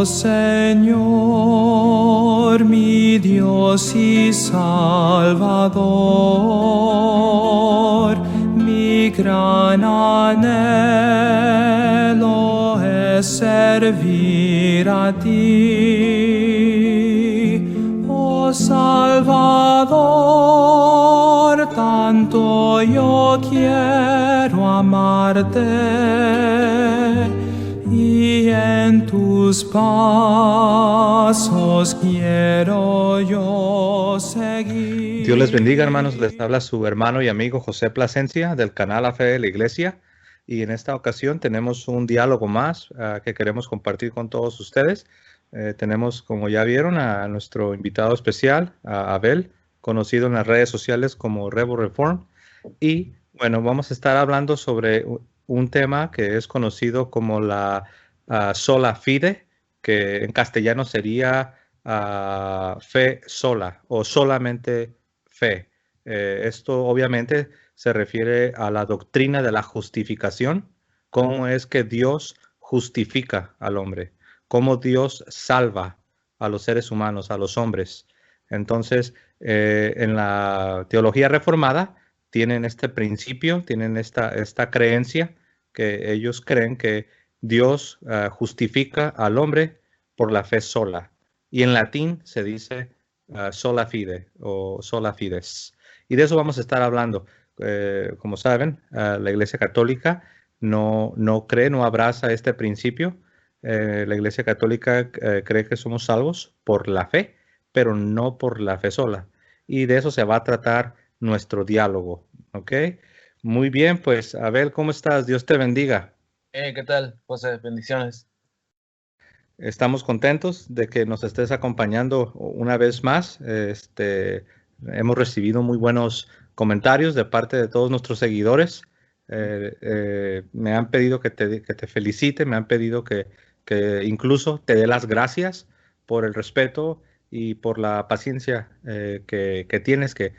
Señor, mi Dios y Salvador, mi gran anhelo es servir a ti. Oh Salvador, tanto yo quiero amarte, y en tus pasos quiero yo seguir. Dios les bendiga, hermanos. Les habla su hermano y amigo José Plasencia del canal La Fe de la Iglesia. Y en esta ocasión tenemos un diálogo más que queremos compartir con todos ustedes. Tenemos, como ya vieron, a nuestro invitado especial, a Abel, conocido en las redes sociales como Revo Reform. Y bueno, vamos a estar hablando sobre un tema que es conocido como la sola fide, que en castellano sería fe sola o solamente fe. Esto obviamente se refiere a la doctrina de la justificación, cómo es que Dios justifica al hombre, cómo Dios salva a los seres humanos, a los hombres. Entonces, en la teología reformada tienen este principio, tienen esta creencia que ellos creen que Dios justifica al hombre por la fe sola. Y en latín se dice sola fide o sola fides. Y de eso vamos a estar hablando. Como saben, la Iglesia Católica no cree, no abraza este principio. La Iglesia Católica cree que somos salvos por la fe, pero no por la fe sola. Y de eso se va a tratar nuestro diálogo. ¿Ok? Muy bien, pues Abel, ¿cómo estás? Dios te bendiga. ¿Qué tal, José? Bendiciones. Estamos contentos de que nos estés acompañando una vez más. Hemos recibido muy buenos comentarios de parte de todos nuestros seguidores. Me han pedido que te felicite, me han pedido que incluso te dé las gracias por el respeto y por la paciencia que tienes, que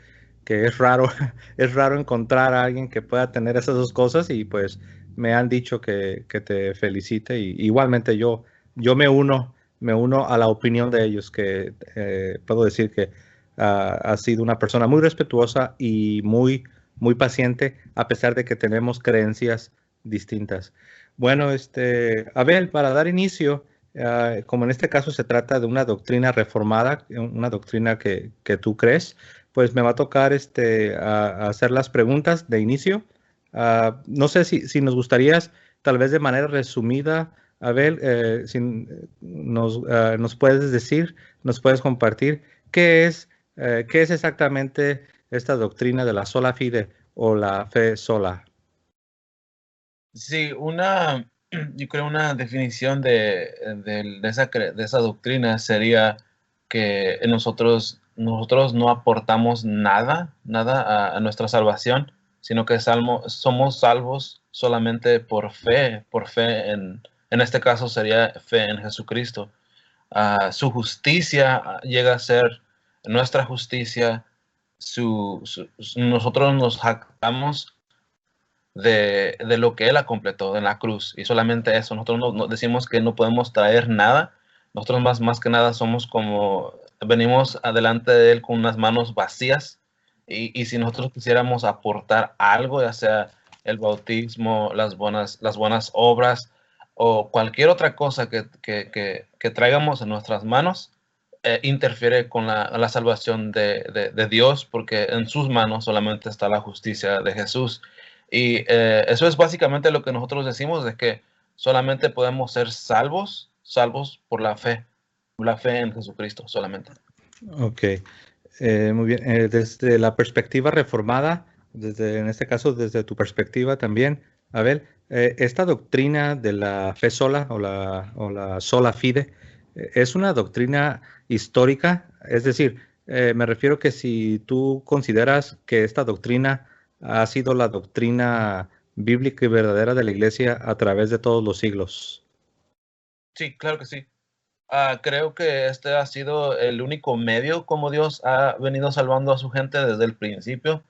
es raro, es raro encontrar a alguien que pueda tener esas dos cosas, y pues me han dicho que te felicite, y igualmente yo me uno a la opinión de ellos, que puedo decir que ha sido una persona muy respetuosa y muy paciente, a pesar de que tenemos creencias distintas. Bueno, Abel, para dar inicio, como en este caso se trata de una doctrina reformada, una doctrina que tú crees, pues me va a tocar a hacer las preguntas de inicio. No sé si nos gustarías, tal vez de manera resumida, Abel, si nos puedes decir, nos puedes compartir qué es exactamente esta doctrina de la sola fide o la fe sola. Sí, yo creo una definición de esa doctrina sería que nosotros no aportamos nada a nuestra salvación, sino que somos salvos solamente por fe en este caso sería fe en Jesucristo. Su justicia llega a ser nuestra justicia. Nosotros nos jactamos de lo que Él ha completado en la cruz, y solamente eso. Nosotros no decimos que no podemos traer nada. Nosotros más que nada somos como, venimos adelante de Él con unas manos vacías, y si nosotros quisiéramos aportar algo, ya sea el bautismo, las buenas obras o cualquier otra cosa que traigamos en nuestras manos, interfiere con la salvación de Dios, porque en sus manos solamente está la justicia de Jesús. Y eso es básicamente lo que nosotros decimos, de que solamente podemos ser salvos por la fe en Jesucristo solamente. Ok, muy bien. Desde la perspectiva reformada, en este caso desde tu perspectiva también, Abel, esta doctrina de la fe sola o la sola fide, ¿es una doctrina histórica? Es decir, me refiero que si tú consideras que esta doctrina ha sido la doctrina bíblica y verdadera de la Iglesia a través de todos los siglos. Sí, claro que sí. Creo que este ha sido el único medio como Dios ha venido salvando a su gente desde el principio,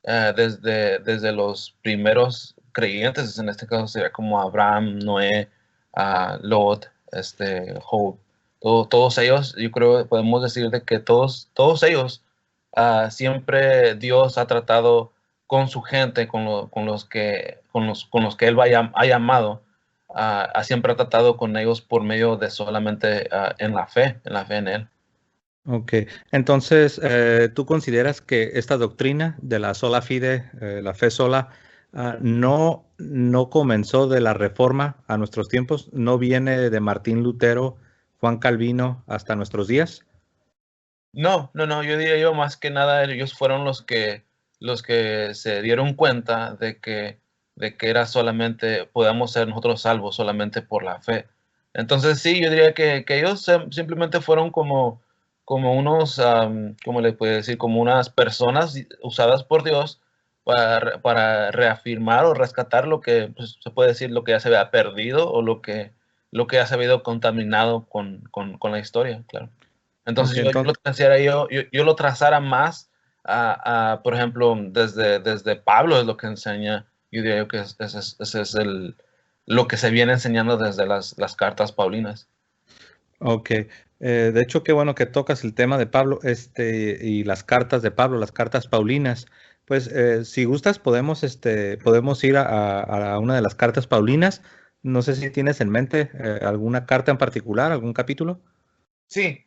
desde los primeros creyentes. En este caso sería como Abraham, Noé, Lot, Job. Todos ellos, yo creo que podemos decir de que todos ellos, siempre Dios ha tratado con su gente, con los que Él ha llamado, siempre ha tratado con ellos por medio de solamente en la fe en Él. Ok, entonces, ¿tú consideras que esta doctrina de la sola fide, la fe sola, no comenzó de la Reforma a nuestros tiempos? ¿No viene de Martín Lutero, Juan Calvino hasta nuestros días? No, yo diría yo más que nada ellos fueron los que se dieron cuenta de que era solamente, podamos ser nosotros salvos solamente por la fe. Entonces sí, yo diría que ellos simplemente fueron como unos, ¿cómo le puedo decir? Como unas personas usadas por Dios para reafirmar o rescatar lo que, pues, se puede decir, lo que ya se había perdido o lo que ya se había ido contaminado con la historia, claro. Entonces Ok, yo lo trazara más por ejemplo, desde Pablo es lo que enseña, yo diría que ese es lo que se viene enseñando desde las cartas paulinas. ok. De hecho, qué bueno que tocas el tema de Pablo, y las cartas de Pablo, las cartas paulinas. Pues, si gustas, podemos ir a una de las cartas paulinas. No sé si tienes en mente alguna carta en particular, algún capítulo. Sí,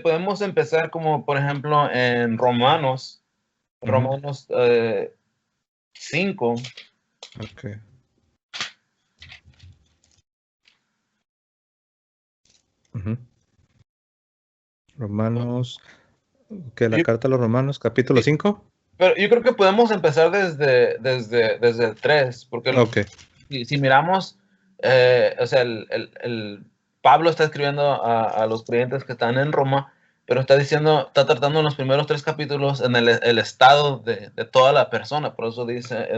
podemos empezar como, por ejemplo, en Romanos, Ujú. 5. Ok. Ujú. Romanos, que la Yo- carta a los Romanos, capítulo sí, 5. pero yo creo que podemos empezar desde el 3, porque Ok. si miramos, o sea, Pablo está escribiendo a los creyentes que están en Roma, pero está tratando en los primeros 3 capítulos en el estado de toda la persona. Por eso dice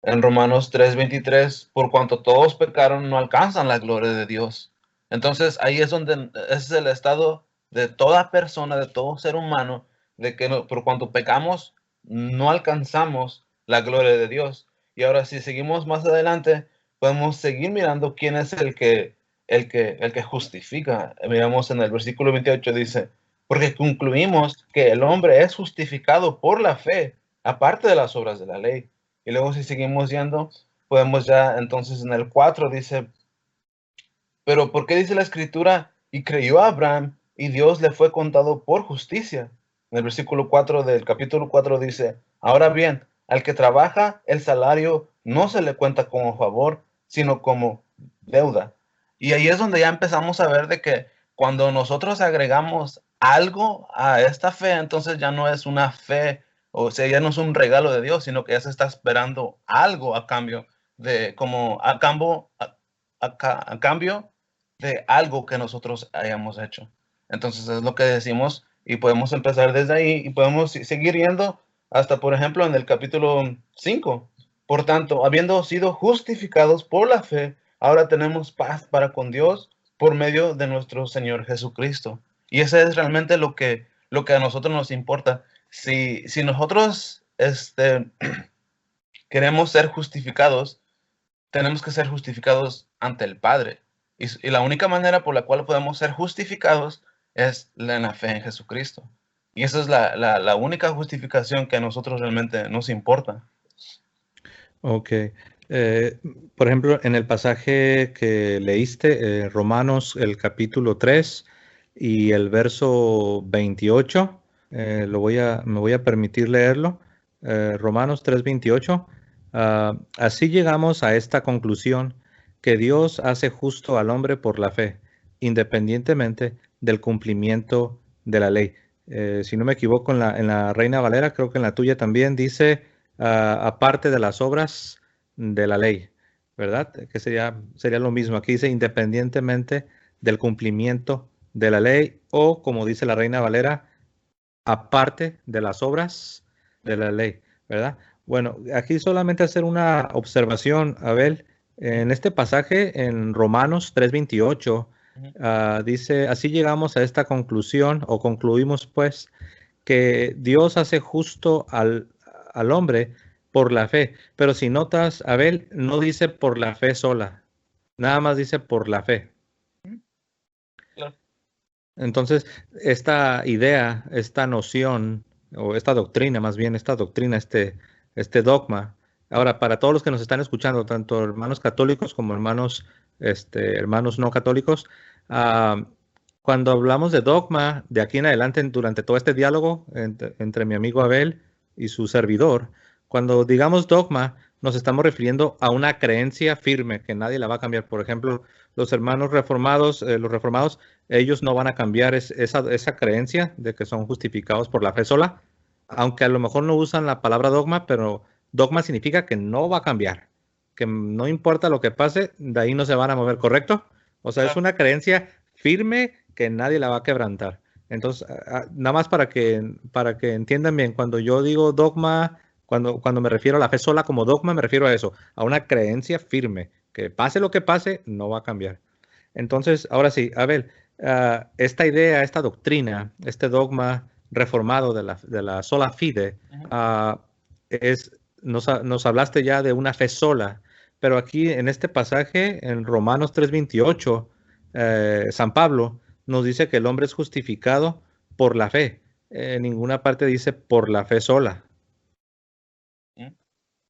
en Romanos 3:23, por cuanto todos pecaron, no alcanzan la gloria de Dios. Entonces ahí es donde ese es el estado de toda persona, de todo ser humano, de que por cuanto pecamos, no alcanzamos la gloria de Dios. Y ahora si seguimos más adelante, podemos seguir mirando quién es el que justifica. Miramos en el versículo 28, dice, porque concluimos que el hombre es justificado por la fe, aparte de las obras de la ley. Y luego si seguimos yendo, podemos ya entonces en el 4 dice, pero ¿por qué dice la escritura? Y creyó a Abraham y Dios le fue contado por justicia. En el versículo 4 del capítulo 4 dice, ahora bien, al que trabaja el salario no se le cuenta como favor, sino como deuda. Y ahí es donde ya empezamos a ver de que cuando nosotros agregamos algo a esta fe, entonces ya no es una fe, o sea, ya no es un regalo de Dios, sino que ya se está esperando algo a cambio a cambio de algo que nosotros hayamos hecho. Entonces es lo que decimos y podemos empezar desde ahí y podemos seguir yendo hasta, por ejemplo, en el capítulo 5. Por tanto, habiendo sido justificados por la fe, ahora tenemos paz para con Dios por medio de nuestro Señor Jesucristo. Y eso es realmente lo que a nosotros nos importa. Si nosotros queremos ser justificados, tenemos que ser justificados ante el Padre. Y la única manera por la cual podemos ser justificados es en la fe en Jesucristo. Y esa es la única justificación que a nosotros realmente nos importa. Ok. Eh, por ejemplo, en el pasaje que leíste, Romanos, el capítulo 3 y el verso 28, me voy a permitir leerlo. Romanos 3:28. Así llegamos a esta conclusión, que Dios hace justo al hombre por la fe, independientemente del cumplimiento de la ley. Si no me equivoco, en la Reina Valera, creo que en la tuya también dice aparte de las obras de la ley, ¿verdad? Que sería lo mismo. Aquí dice independientemente del cumplimiento de la ley o, como dice la Reina Valera, aparte de las obras de la ley, ¿verdad? Bueno, aquí solamente hacer una observación, Abel. En este pasaje, en Romanos 3:28, Ujú. dice, así llegamos a esta conclusión o concluimos pues que Dios hace justo al hombre por la fe. Pero si notas, Abel no dice por la fe sola, nada más dice por la fe. Claro. Entonces, esta idea, esta noción, o esta doctrina, más bien, esta doctrina, este dogma. Ahora, para todos los que nos están escuchando, tanto hermanos católicos como hermanos no católicos, ah, cuando hablamos de dogma, de aquí en adelante, durante todo este diálogo entre mi amigo Abel y su servidor, cuando digamos dogma, nos estamos refiriendo a una creencia firme que nadie la va a cambiar. Por ejemplo, los hermanos reformados, los reformados, ellos no van a cambiar esa creencia de que son justificados por la fe sola, aunque a lo mejor no usan la palabra dogma, pero dogma significa que no va a cambiar, que no importa lo que pase, de ahí no se van a mover, ¿correcto? O sea, es una creencia firme que nadie la va a quebrantar. Entonces, nada más para que entiendan bien, cuando yo digo dogma, cuando me refiero a la fe sola como dogma, me refiero a eso, a una creencia firme, que pase lo que pase, no va a cambiar. Entonces, ahora sí, Abel, esta idea, esta doctrina, este dogma reformado de la sola fide, nos hablaste ya de una fe sola, pero aquí en este pasaje, en Romanos 3:28, San Pablo nos dice que el hombre es justificado por la fe. En ninguna parte dice por la fe sola.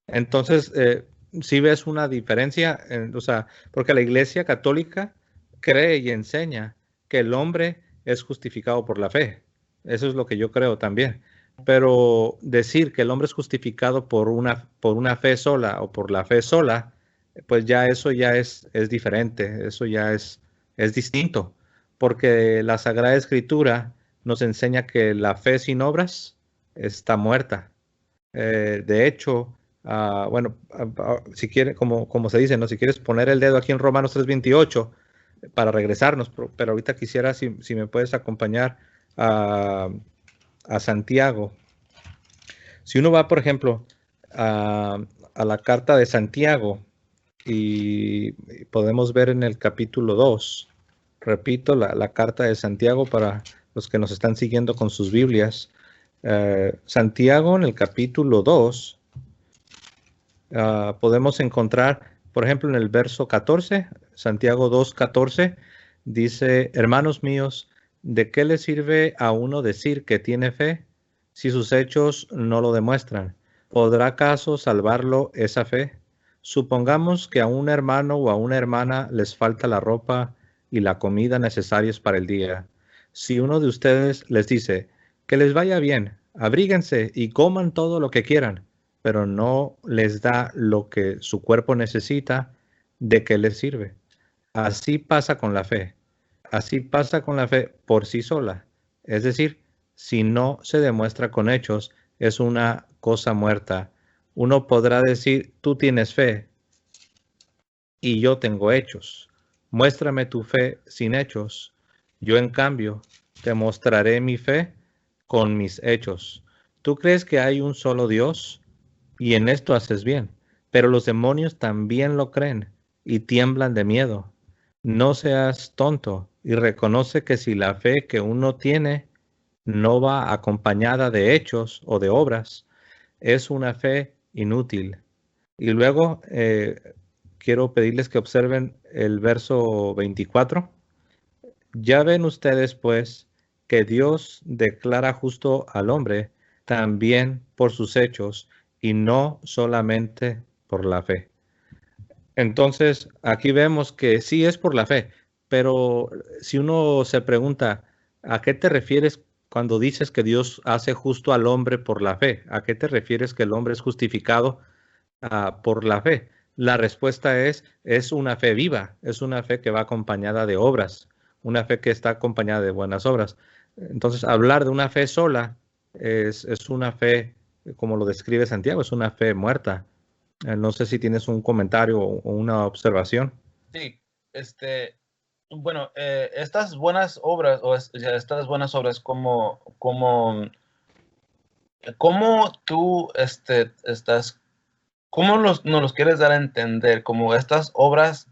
Entonces, sí ves una diferencia, o sea, porque la Iglesia Católica cree y enseña que el hombre es justificado por la fe. Eso es lo que yo creo también. Pero decir que el hombre es justificado por una fe sola o por la fe sola, pues ya eso ya es diferente, eso ya es distinto, porque la Sagrada Escritura nos enseña que la fe sin obras está muerta. De hecho, bueno, si quieres, como se dice, ¿no? Si quieres poner el dedo aquí en Romanos 3:28 para regresarnos, pero ahorita quisiera si me puedes acompañar a Santiago. Si uno va, por ejemplo, a la carta de Santiago y podemos ver en el capítulo 2, repito, la carta de Santiago para los que nos están siguiendo con sus Biblias. Santiago en el capítulo 2, podemos encontrar, por ejemplo, en el verso 14, Santiago 2:14, dice, hermanos míos, ¿de qué le sirve a uno decir que tiene fe si sus hechos no lo demuestran? ¿Podrá acaso salvarlo esa fe? Supongamos que a un hermano o a una hermana les falta la ropa y la comida necesarias para el día. Si uno de ustedes les dice, que les vaya bien, abríguense y coman todo lo que quieran, pero no les da lo que su cuerpo necesita, ¿de qué les sirve? Así pasa con la fe. Así pasa con la fe por sí sola. Es decir, si no se demuestra con hechos, es una cosa muerta. Uno podrá decir, tú tienes fe y yo tengo hechos. Muéstrame tu fe sin hechos. Yo, en cambio, te mostraré mi fe con mis hechos. Tú crees que hay un solo Dios y en esto haces bien, pero los demonios también lo creen y tiemblan de miedo. No seas tonto y reconoce que si la fe que uno tiene no va acompañada de hechos o de obras, es una fe inútil. Y luego quiero pedirles que observen el verso 24. Ya ven ustedes, pues, que Dios declara justo al hombre también por sus hechos y no solamente por la fe. Entonces, aquí vemos que sí es por la fe, pero si uno se pregunta, ¿a qué te refieres cuando dices que Dios hace justo al hombre por la fe? ¿A qué te refieres que el hombre es justificado por la fe? La respuesta es una fe viva, es una fe que va acompañada de obras, una fe que está acompañada de buenas obras. Entonces, hablar de una fe sola es una fe, como lo describe Santiago, es una fe muerta. No sé si tienes un comentario o una observación. Sí, bueno, estas buenas obras, ¿cómo tú cómo nos los quieres dar a entender? ¿Cómo estas obras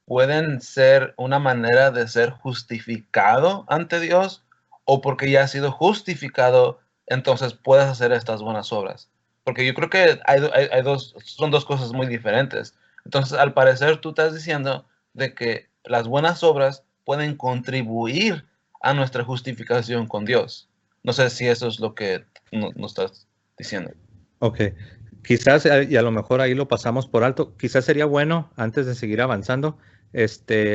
pueden ser una manera de ser justificado ante Dios? ¿O porque ya has sido justificado, entonces puedes hacer estas buenas obras? Porque yo creo que son dos cosas muy diferentes. Entonces, al parecer, tú estás diciendo de que las buenas obras pueden contribuir a nuestra justificación con Dios. No sé si eso es lo que nos estás diciendo. Ok, quizás, y a lo mejor ahí lo pasamos por alto, quizás sería bueno, antes de seguir avanzando,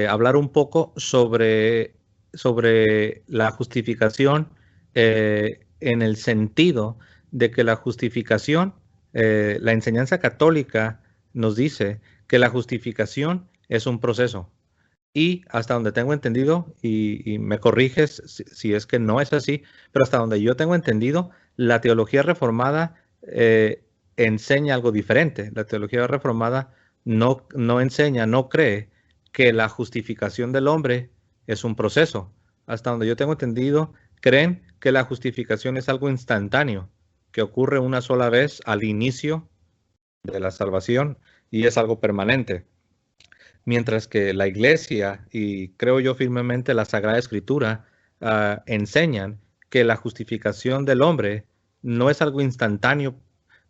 hablar un poco sobre la justificación en el sentido de que la justificación, la enseñanza católica nos dice que la justificación es un proceso. Y hasta donde tengo entendido, y me corriges si es que no es así, pero hasta donde yo tengo entendido, la teología reformada enseña algo diferente. La teología reformada no enseña, no cree que la justificación del hombre es un proceso. Hasta donde yo tengo entendido, creen que la justificación es algo instantáneo, que ocurre una sola vez al inicio de la salvación y es algo permanente. Mientras que la iglesia, y creo yo firmemente la Sagrada Escritura, enseñan que la justificación del hombre no es algo instantáneo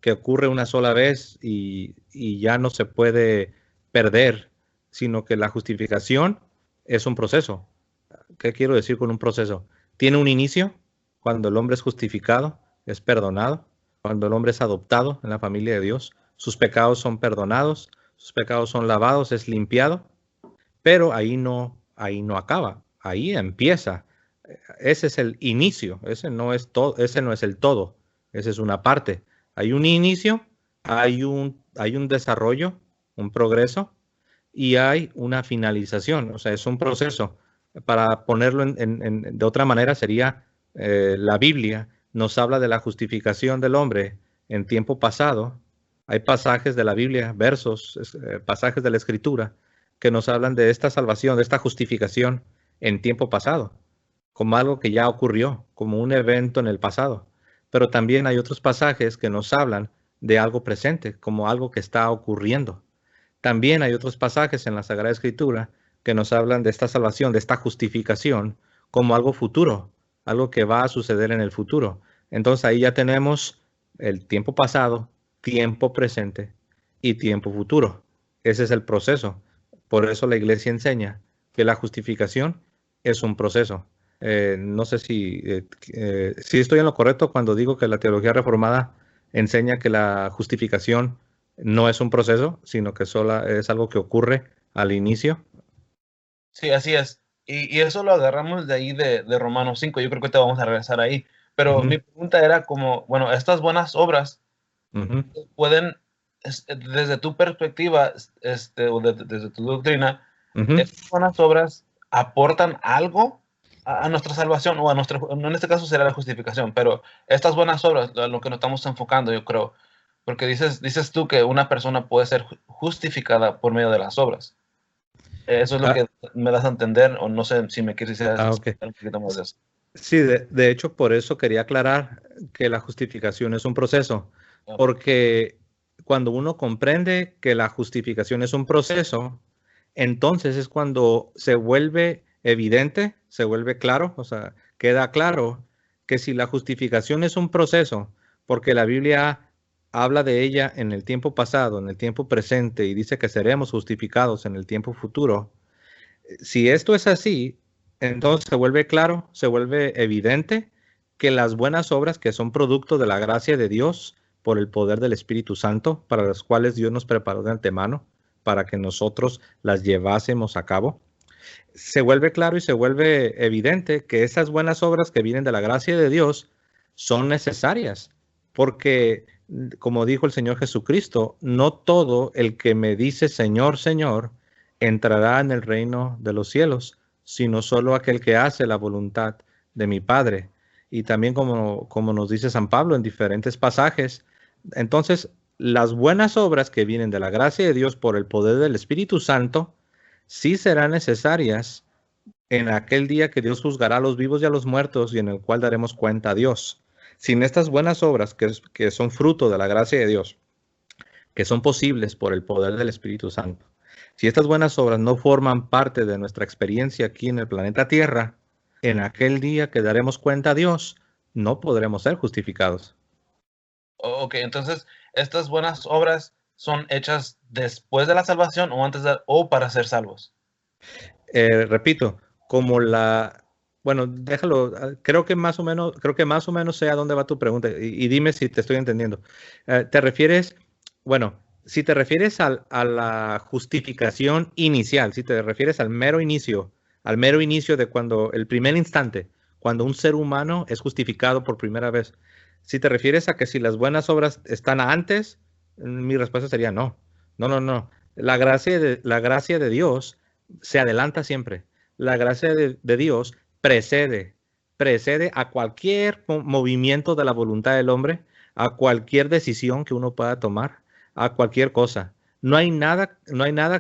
que ocurre una sola vez y ya no se puede perder, sino que la justificación es un proceso. ¿Qué quiero decir con un proceso? Tiene un inicio cuando el hombre es justificado, es perdonado, cuando el hombre es adoptado en la familia de Dios, sus pecados son perdonados, sus pecados son lavados, es limpiado, pero ahí no acaba, ahí empieza. Ese es el inicio, ese no es el todo, esa es una parte. Hay un inicio, hay un desarrollo, un progreso y hay una finalización, o sea, es un proceso. Para ponerlo de otra manera sería la Biblia nos habla de la justificación del hombre en tiempo pasado. Hay pasajes de la Biblia, versos, pasajes de la Escritura que nos hablan de esta salvación, de esta justificación en tiempo pasado, como algo que ya ocurrió, como un evento en el pasado. Pero también hay otros pasajes que nos hablan de algo presente, como algo que está ocurriendo. También hay otros pasajes en la Sagrada Escritura que nos hablan de esta salvación, de esta justificación, como algo futuro, algo que va a suceder en el futuro. Entonces ahí ya tenemos el tiempo pasado, tiempo presente y tiempo futuro. Ese es el proceso. Por eso la iglesia enseña que la justificación es un proceso. No sé si estoy en lo correcto cuando digo que la teología reformada enseña que la justificación no es un proceso, sino que solo es algo que ocurre al inicio. Sí, así es. Y eso lo agarramos de ahí de Romanos 5. Yo creo que te vamos a regresar ahí. Pero mi pregunta era como, bueno, estas buenas obras pueden, desde tu perspectiva, o desde tu doctrina, estas buenas obras aportan algo a nuestra salvación, o a nuestra, en este caso será la justificación, pero estas buenas obras, a lo que nos estamos enfocando, yo creo, porque dices tú que una persona puede ser justificada por medio de las obras. Eso es lo que me das a entender, o no sé si me quieres decir Okay. un poquito más de eso. Sí, de hecho, por eso quería aclarar que la justificación es un proceso, porque cuando uno comprende que la justificación es un proceso, entonces es cuando se vuelve evidente, se vuelve claro, o sea, queda claro que si la justificación es un proceso, porque la Biblia habla de ella en el tiempo pasado, en el tiempo presente, y dice que seremos justificados en el tiempo futuro, si esto es así, entonces se vuelve claro, se vuelve evidente que las buenas obras que son producto de la gracia de Dios por el poder del Espíritu Santo, para las cuales Dios nos preparó de antemano, para que nosotros las llevásemos a cabo, se vuelve claro y se vuelve evidente que esas buenas obras que vienen de la gracia de Dios son necesarias, porque, como dijo el Señor Jesucristo, no todo el que me dice Señor, Señor, entrará en el reino de los cielos, sino solo aquel que hace la voluntad de mi Padre. Y también como nos dice San Pablo en diferentes pasajes, entonces las buenas obras que vienen de la gracia de Dios por el poder del Espíritu Santo sí serán necesarias en aquel día que Dios juzgará a los vivos y a los muertos y en el cual daremos cuenta a Dios. Sin estas buenas obras que son fruto de la gracia de Dios, que son posibles por el poder del Espíritu Santo, si estas buenas obras no forman parte de nuestra experiencia aquí en el planeta Tierra, en aquel día que daremos cuenta a Dios, no podremos ser justificados. Ok, entonces, ¿estas buenas obras son hechas después de la salvación o antes o para ser salvos? Repito, como bueno, déjalo, creo que más o menos sé a dónde va tu pregunta y dime si te estoy entendiendo. ¿Te refieres, bueno, si te refieres a la justificación inicial, si te refieres al mero inicio de cuando, el primer instante, cuando un ser humano es justificado por primera vez, si te refieres a que si las buenas obras están antes, mi respuesta sería no, no, no, no. La gracia de Dios se adelanta siempre. La gracia de Dios precede a cualquier movimiento de la voluntad del hombre, a cualquier decisión que uno pueda tomar, a cualquier cosa. No hay nada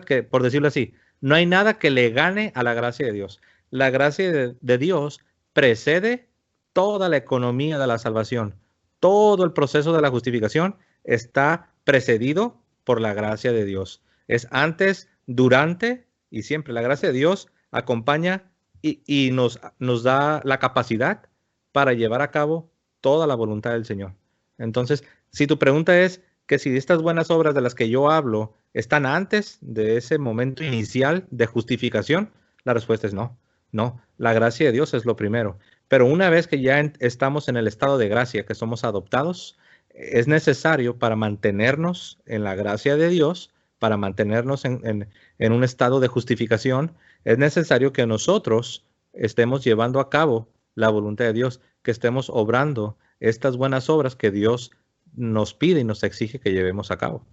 que, por decirlo así, no hay nada que le gane a la gracia de Dios. La gracia de Dios precede toda la economía de la salvación. Todo el proceso de la justificación está precedido por la gracia de Dios. Es antes, durante y siempre. La gracia de Dios acompaña y nos da la capacidad para llevar a cabo toda la voluntad del Señor. Entonces, si tu pregunta es que si estas buenas obras de las que yo hablo están antes de ese momento inicial de justificación, la respuesta es no. No, la gracia de Dios es lo primero. Pero una vez que ya estamos en el estado de gracia, que somos adoptados, es necesario para mantenernos en la gracia de Dios, para mantenernos en un estado de justificación, es necesario que nosotros estemos llevando a cabo la voluntad de Dios, que estemos obrando estas buenas obras que Dios nos pide y nos exige que llevemos a cabo.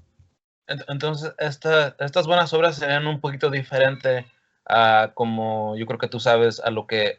Entonces, estas buenas obras serían un poquito diferente a como yo creo que tú sabes a lo que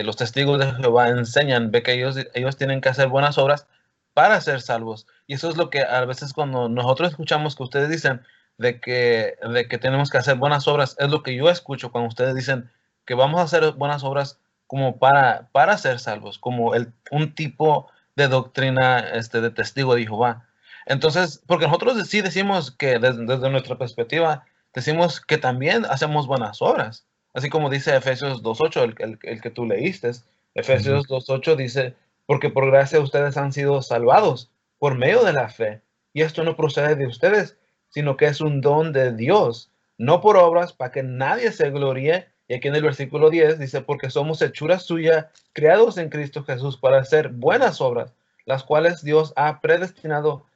los testigos de Jehová enseñan. Ve que ellos tienen que hacer buenas obras para ser salvos. Y eso es lo que a veces cuando nosotros escuchamos que ustedes dicen de que tenemos que hacer buenas obras, es lo que yo escucho cuando ustedes dicen que vamos a hacer buenas obras como para ser salvos, como un tipo de doctrina de testigo de Jehová. Entonces, porque nosotros sí decimos que desde nuestra perspectiva, decimos que también hacemos buenas obras. Así como dice Efesios 2.8, el que tú leíste. Efesios 2.8 dice, porque por gracia ustedes han sido salvados por medio de la fe. Y esto no procede de ustedes, sino que es un don de Dios, no por obras, para que nadie se gloríe. Y aquí en el versículo 10 dice, porque somos hechura suya, creados en Cristo Jesús para hacer buenas obras, las cuales Dios ha predestinado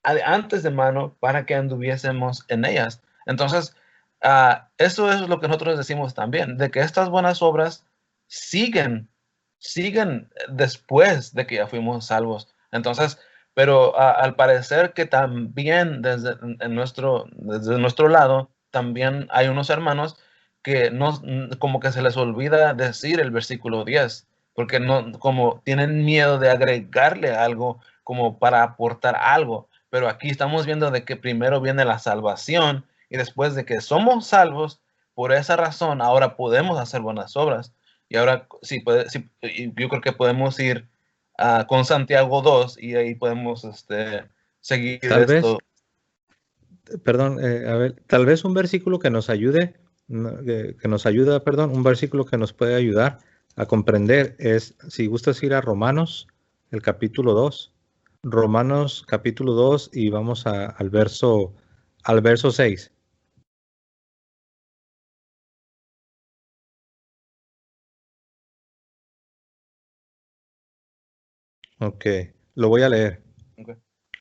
antes de mano para que anduviésemos en ellas. Entonces, eso es lo que nosotros decimos también, de que estas buenas obras siguen después de que ya fuimos salvos. Entonces, pero al parecer que también desde nuestro lado, también hay unos hermanos que no, como que se les olvida decir el versículo 10, porque no, como tienen miedo de agregarle algo, como para aportar algo. Pero aquí estamos viendo de que primero viene la salvación y después de que somos salvos, por esa razón ahora podemos hacer buenas obras. Y ahora sí, yo creo que podemos ir con Santiago 2 y ahí podemos seguir Tal esto. vez, perdón, a ver, tal vez un versículo que nos ayude, perdón, un versículo que nos puede ayudar a comprender es, si gustas ir a Romanos, el capítulo 2, Romanos capítulo 2 y vamos al verso 6. Ok, lo voy a leer. Okay.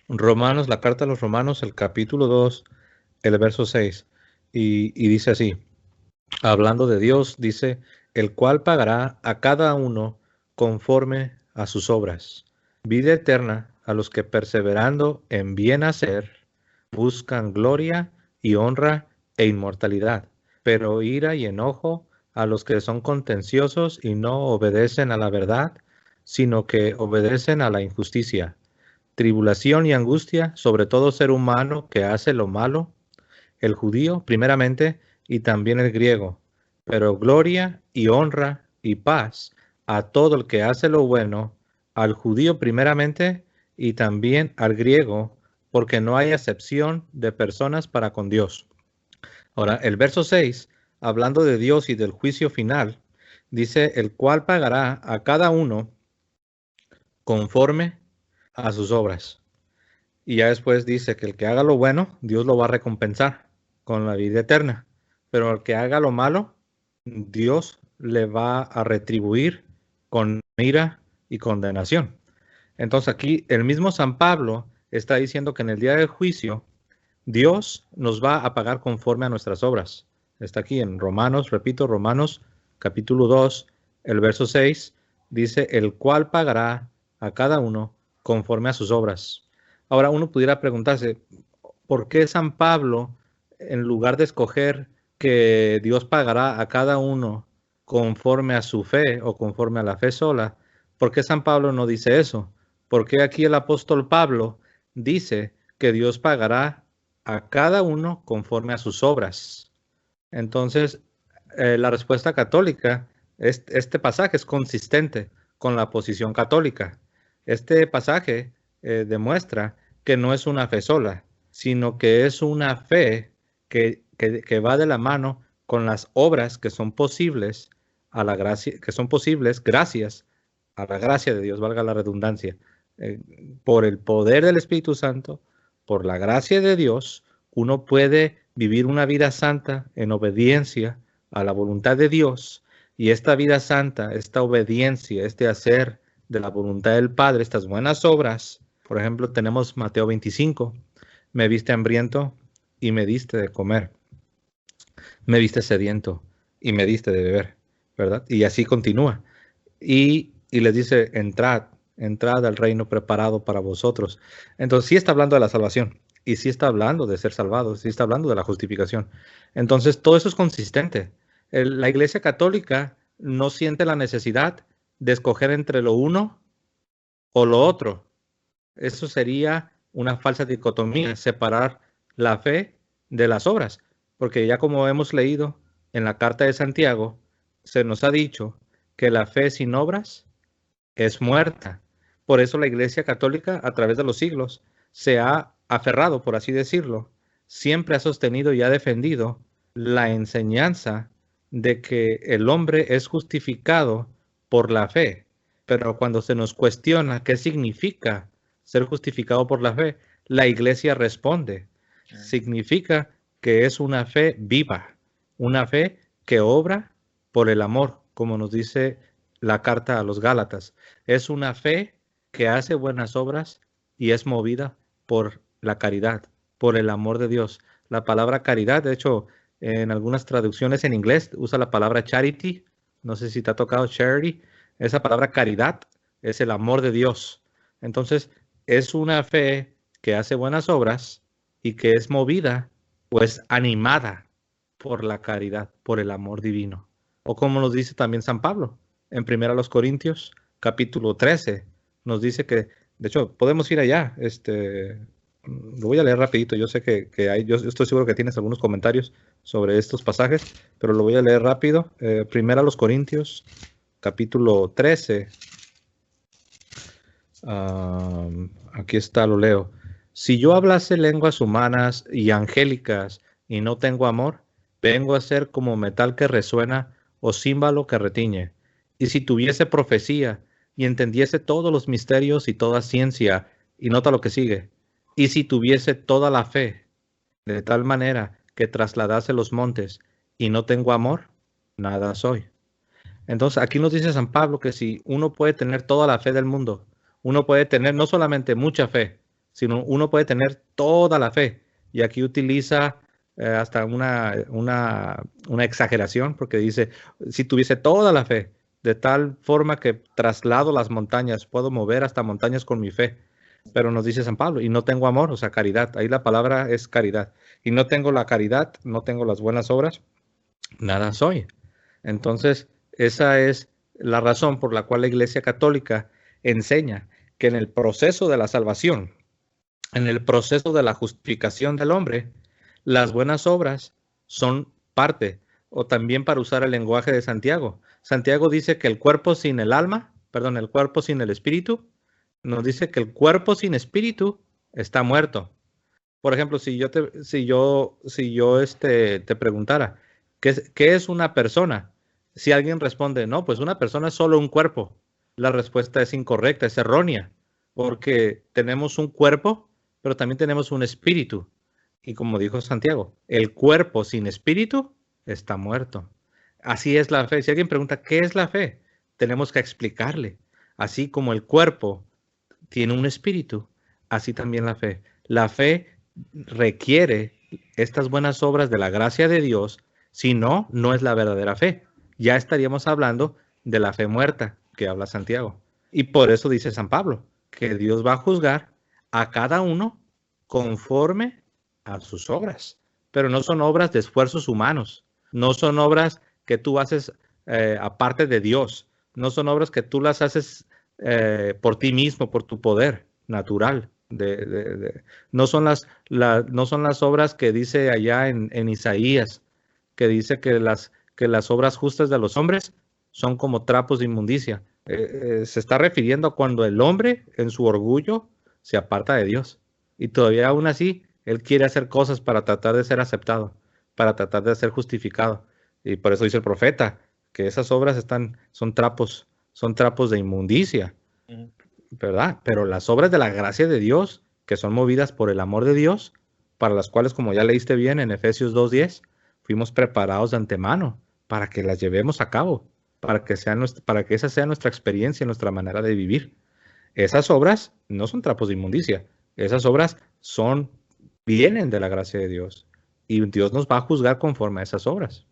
Romanos, la carta a los Romanos, el capítulo 2, el verso 6. Y dice así, hablando de Dios, dice, el cual pagará a cada uno conforme a sus obras. Vida eterna a los que perseverando en bien hacer, buscan gloria y honra e inmortalidad, pero ira y enojo a los que son contenciosos y no obedecen a la verdad, sino que obedecen a la injusticia. Tribulación y angustia sobre todo ser humano que hace lo malo, el judío primeramente y también el griego, pero gloria y honra y paz a todo el que hace lo bueno, al judío primeramente y también al griego, porque no hay acepción de personas para con Dios. Ahora, el verso 6, hablando de Dios y del juicio final, dice, el cual pagará a cada uno conforme a sus obras. Y ya después dice que el que haga lo bueno, Dios lo va a recompensar con la vida eterna. Pero el que haga lo malo, Dios le va a retribuir con ira y condenación. Entonces aquí el mismo San Pablo está diciendo que en el día del juicio, Dios nos va a pagar conforme a nuestras obras. Está aquí en Romanos, repito, Romanos capítulo 2, el verso 6, dice, el cual pagará a cada uno conforme a sus obras. Ahora uno pudiera preguntarse, ¿por qué San Pablo, en lugar de escoger que Dios pagará a cada uno conforme a su fe o conforme a la fe sola, por qué San Pablo no dice eso? ¿Por qué aquí el apóstol Pablo dice que Dios pagará a cada uno conforme a sus obras? Entonces, la respuesta católica, este pasaje es consistente con la posición católica. Este pasaje demuestra que no es una fe sola, sino que es una fe que va de la mano con las obras que son posibles a la gracia, que son posibles gracias a la gracia de Dios, valga la redundancia, por el poder del Espíritu Santo, por la gracia de Dios, uno puede vivir una vida santa en obediencia a la voluntad de Dios, y esta vida santa, esta obediencia, este hacer de la voluntad del Padre, estas buenas obras. Por ejemplo, tenemos Mateo 25, me viste hambriento y me diste de comer, me viste sediento y me diste de beber, ¿verdad? Y así continúa. Y les dice, entrad al reino preparado para vosotros. Entonces sí está hablando de la salvación, y sí está hablando de ser salvados, sí está hablando de la justificación. Entonces todo eso es consistente. La Iglesia Católica no siente la necesidad de escoger entre lo uno o lo otro. Eso sería una falsa dicotomía, separar la fe de las obras, porque ya como hemos leído en la carta de Santiago, se nos ha dicho que la fe sin obras es muerta. Por eso la Iglesia Católica, a través de los siglos, se ha aferrado, por así decirlo, siempre ha sostenido y ha defendido la enseñanza de que el hombre es justificado por la fe. Pero cuando se nos cuestiona qué significa ser justificado por la fe, la Iglesia responde. Significa que es una fe viva, una fe que obra por el amor, como nos dice la carta a los Gálatas. Es una fe que hace buenas obras y es movida por la caridad, por el amor de Dios. La palabra caridad, de hecho, en algunas traducciones en inglés usa la palabra charity. No sé si te ha tocado charity. Esa palabra caridad es el amor de Dios. Entonces, es una fe que hace buenas obras y que es movida, pues animada por la caridad, por el amor divino. O como nos dice también San Pablo, en 1 Corintios, capítulo 13, nos dice que, de hecho, podemos ir allá, lo voy a leer rapidito, yo sé que hay, yo estoy seguro que tienes algunos comentarios sobre estos pasajes, pero lo voy a leer rápido. 1 Corintios, capítulo 13, aquí está, lo leo. Si yo hablase lenguas humanas y angélicas y no tengo amor, vengo a ser como metal que resuena o címbalo que retiñe. Y si tuviese profecía y entendiese todos los misterios y toda ciencia, y nota lo que sigue, y si tuviese toda la fe, de tal manera que trasladase los montes y no tengo amor, nada soy. Entonces aquí nos dice San Pablo que si uno puede tener toda la fe del mundo, uno puede tener no solamente mucha fe, sino uno puede tener toda la fe. Y aquí utiliza hasta una exageración, porque dice, si tuviese toda la fe, de tal forma que traslado las montañas, puedo mover hasta montañas con mi fe. Pero nos dice San Pablo, y no tengo amor, o sea, caridad. Ahí la palabra es caridad. Y no tengo la caridad, no tengo las buenas obras, nada soy. Entonces, esa es la razón por la cual la Iglesia Católica enseña que en el proceso de la salvación, en el proceso de la justificación del hombre, las buenas obras son parte, o también para usar el lenguaje de Santiago. Santiago dice que el cuerpo sin el alma, perdón, el cuerpo sin el espíritu, nos dice que el cuerpo sin espíritu está muerto. Por ejemplo, si yo te preguntara, ¿qué es una persona? Si alguien responde, no, pues una persona es solo un cuerpo. La respuesta es incorrecta, es errónea. porque tenemos un cuerpo, pero también tenemos un espíritu. Y como dijo Santiago, el cuerpo sin espíritu está muerto. Así es la fe. Si alguien pregunta, ¿qué es la fe? Tenemos que explicarle. Así como el cuerpo tiene un espíritu, así también la fe. La fe requiere estas buenas obras de la gracia de Dios, si no, no es la verdadera fe. Ya estaríamos hablando de la fe muerta que habla Santiago. Y por eso dice San Pablo, que Dios va a juzgar a cada uno conforme a sus obras. Pero no son obras de esfuerzos humanos, no son obras que tú haces aparte de Dios, no son obras que tú las haces por ti mismo, por tu poder natural. No son las obras que dice allá en Isaías, que dice que las obras justas de los hombres son como trapos de inmundicia. Se está refiriendo a cuando el hombre en su orgullo se aparta de Dios y todavía aún así él quiere hacer cosas para tratar de ser aceptado, para tratar de ser justificado. Y por eso dice el profeta que esas obras son trapos de inmundicia, ¿verdad? Pero las obras de la gracia de Dios, que son movidas por el amor de Dios, para las cuales, como ya leíste bien en Efesios 2:10, fuimos preparados de antemano para que las llevemos a cabo, para que esa sea nuestra experiencia, nuestra manera de vivir. Esas obras no son trapos de inmundicia, esas obras vienen de la gracia de Dios y Dios nos va a juzgar conforme a esas obras.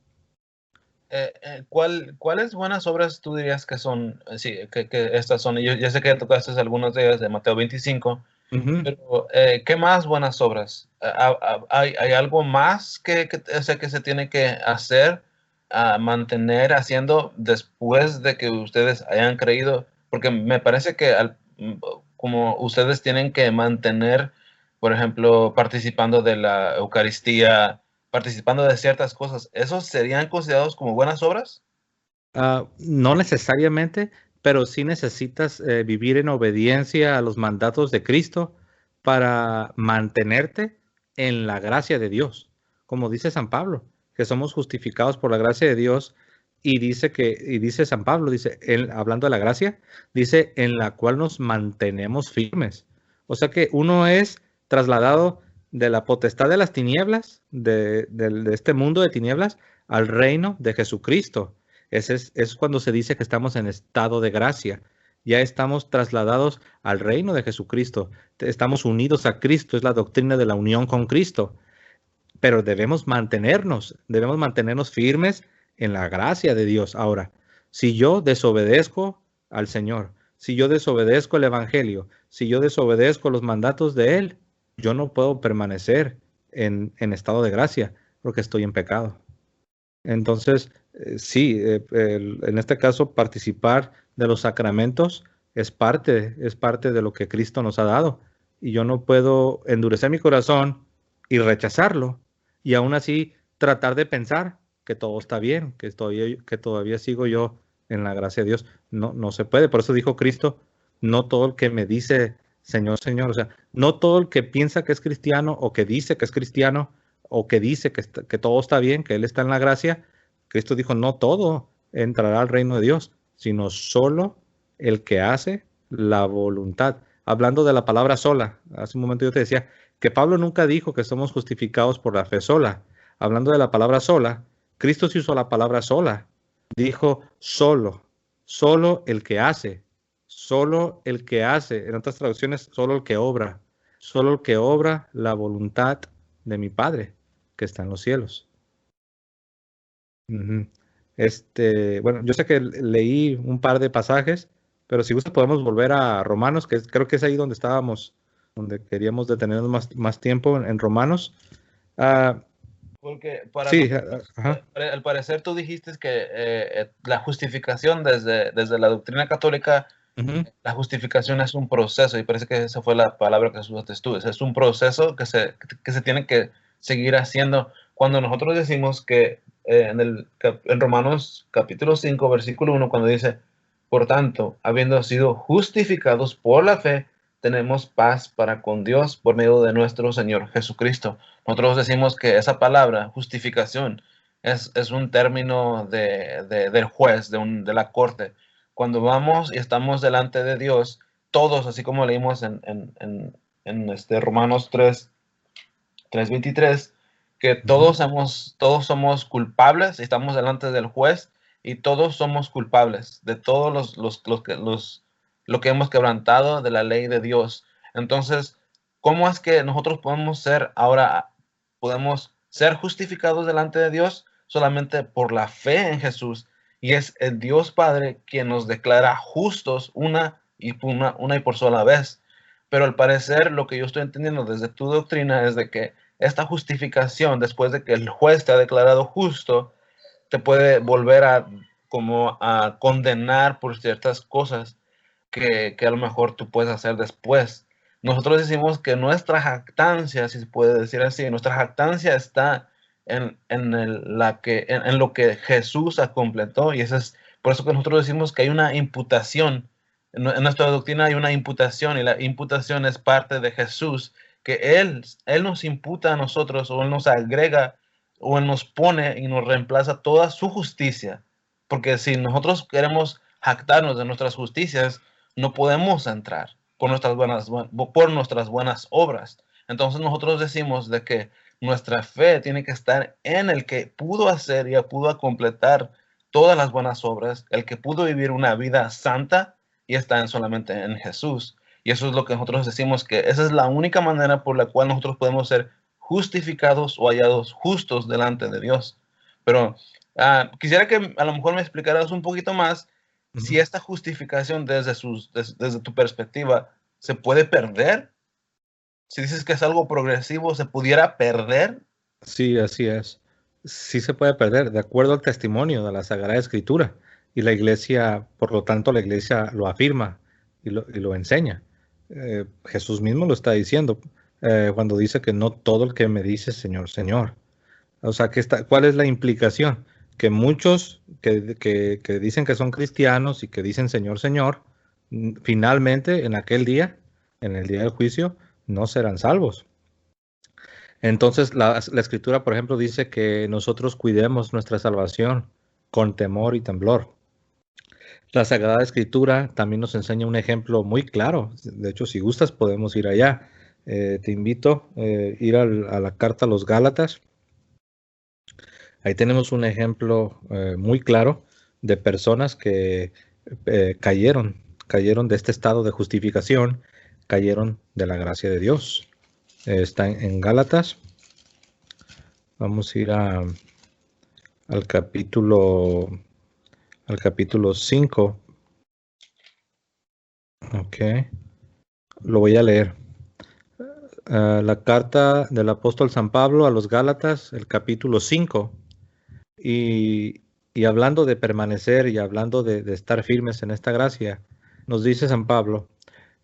¿Cuáles buenas obras tú dirías que son, sí, que estas son? Yo ya sé que tocaste algunas de ellas de Mateo 25, pero ¿qué más buenas obras? ¿Hay algo más que se tiene que hacer, mantener haciendo después de que ustedes hayan creído? Porque me parece que como ustedes tienen que mantener, por ejemplo, participando de la Eucaristía, participando de ciertas cosas, ¿esos serían considerados como buenas obras? No necesariamente, pero sí necesitas vivir en obediencia a los mandatos de Cristo para mantenerte en la gracia de Dios. Como dice San Pablo, que somos justificados por la gracia de Dios, y dice San Pablo, hablando de la gracia, dice en la cual nos mantenemos firmes. O sea que uno es trasladado de la potestad de las tinieblas, de este mundo de tinieblas, al reino de Jesucristo. Es cuando se dice que estamos en estado de gracia. Ya estamos trasladados al reino de Jesucristo. Estamos unidos a Cristo. Es la doctrina de la unión con Cristo. Pero debemos mantenernos firmes en la gracia de Dios. Ahora, si yo desobedezco al Señor, si yo desobedezco el Evangelio, si yo desobedezco los mandatos de Él, yo no puedo permanecer en estado de gracia porque estoy en pecado. Entonces, sí, en este caso, participar de los sacramentos es parte de lo que Cristo nos ha dado. Y yo no puedo endurecer mi corazón y rechazarlo. Y aún así tratar de pensar que todo está bien, que todavía sigo yo en la gracia de Dios. No se puede. Por eso dijo Cristo, no todo el que me dice Señor, Señor, o sea, no todo el que piensa que es cristiano o que dice que es cristiano o que dice que todo está bien, que Él está en la gracia, Cristo dijo, no todo entrará al reino de Dios, sino solo el que hace la voluntad. Hablando de la palabra sola, hace un momento yo te decía que Pablo nunca dijo que somos justificados por la fe sola. Hablando de la palabra sola, Cristo sí usó la palabra sola. Dijo solo el que hace, en otras traducciones, solo el que obra la voluntad de mi Padre que está en los cielos. Bueno, yo sé que leí un par de pasajes, pero si gusta podemos volver a Romanos, que creo que es ahí donde estábamos, donde queríamos detenernos más tiempo en Romanos. Porque sí, al parecer tú dijiste que la justificación desde la doctrina católica, la justificación es un proceso, y parece que esa fue la palabra que usaste tú. Es un proceso que se tiene que seguir haciendo. Cuando nosotros decimos que en Romanos capítulo 5, versículo 1, cuando dice, por tanto, habiendo sido justificados por la fe, tenemos paz para con Dios por medio de nuestro Señor Jesucristo. Nosotros decimos que esa palabra, justificación, es un término del juez, de la corte. Cuando vamos y estamos delante de Dios, todos, así como leímos en Romanos 3:23, que todos somos culpables, estamos delante del juez y todos somos culpables de todos lo que hemos quebrantado de la ley de Dios. Entonces, ¿cómo es que nosotros podemos ser justificados delante de Dios? Solamente por la fe en Jesús. Y es el Dios Padre quien nos declara justos una y por sola vez. Pero al parecer, lo que yo estoy entendiendo desde tu doctrina es de que esta justificación, después de que el juez te ha declarado justo, te puede volver a condenar por ciertas cosas que a lo mejor tú puedes hacer después. Nosotros decimos que nuestra jactancia, si se puede decir así, nuestra jactancia está en lo que Jesús completó, y eso es por eso que nosotros decimos que hay una imputación. En nuestra doctrina hay una imputación, y la imputación es parte de Jesús, que Él nos imputa a nosotros, o Él nos agrega, o Él nos pone y nos reemplaza toda su justicia. Porque si nosotros queremos jactarnos de nuestras justicias, no podemos entrar por nuestras buenas obras. Entonces nosotros decimos de que nuestra fe tiene que estar en el que pudo hacer y pudo completar todas las buenas obras, el que pudo vivir una vida santa, y está solamente en Jesús. Y eso es lo que nosotros decimos, que esa es la única manera por la cual nosotros podemos ser justificados o hallados justos delante de Dios. Pero quisiera que a lo mejor me explicaras un poquito más si esta justificación desde tu perspectiva se puede perder. Si dices que es algo progresivo, ¿se pudiera perder? Sí, así es. Sí se puede perder, de acuerdo al testimonio de la Sagrada Escritura. Y la iglesia, por lo tanto, la iglesia lo afirma y lo enseña. Jesús mismo lo está diciendo cuando dice que no todo el que me dice Señor, Señor. O sea, ¿cuál es la implicación? Que muchos que dicen que son cristianos y que dicen Señor, Señor, finalmente en aquel día, en el día del juicio, no serán salvos. Entonces, la Escritura, por ejemplo, dice que nosotros cuidemos nuestra salvación con temor y temblor. La Sagrada Escritura también nos enseña un ejemplo muy claro. De hecho, si gustas, podemos ir allá. Te invito a ir a la carta a los Gálatas. Ahí tenemos un ejemplo muy claro de personas que cayeron de este estado de justificación, cayeron de la gracia de Dios. Está en Gálatas. Vamos a ir al capítulo 5. Ok. Lo voy a leer. La carta del apóstol San Pablo a los Gálatas, el capítulo 5. Y hablando de permanecer y hablando de estar firmes en esta gracia, nos dice San Pablo: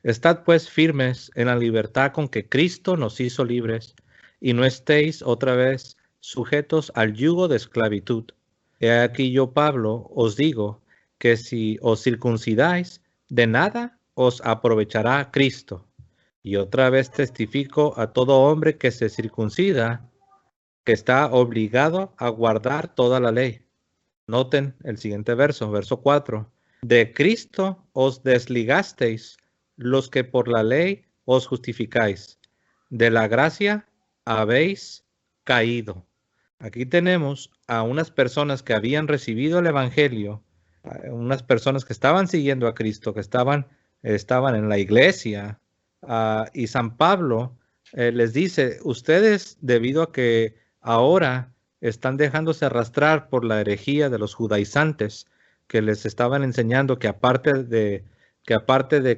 estad pues firmes en la libertad con que Cristo nos hizo libres, y no estéis otra vez sujetos al yugo de esclavitud. He aquí yo, Pablo, os digo que si os circuncidáis, de nada os aprovechará Cristo. Y otra vez testifico a todo hombre que se circuncida, que está obligado a guardar toda la ley. Noten el siguiente verso 4. De Cristo os desligasteis los que por la ley os justificáis. De la gracia habéis caído. Aquí tenemos a unas personas que habían recibido el Evangelio, unas personas que estaban siguiendo a Cristo, que estaban en la iglesia, y San Pablo les dice: ustedes, debido a que ahora están dejándose arrastrar por la herejía de los judaizantes, que les estaban enseñando que aparte de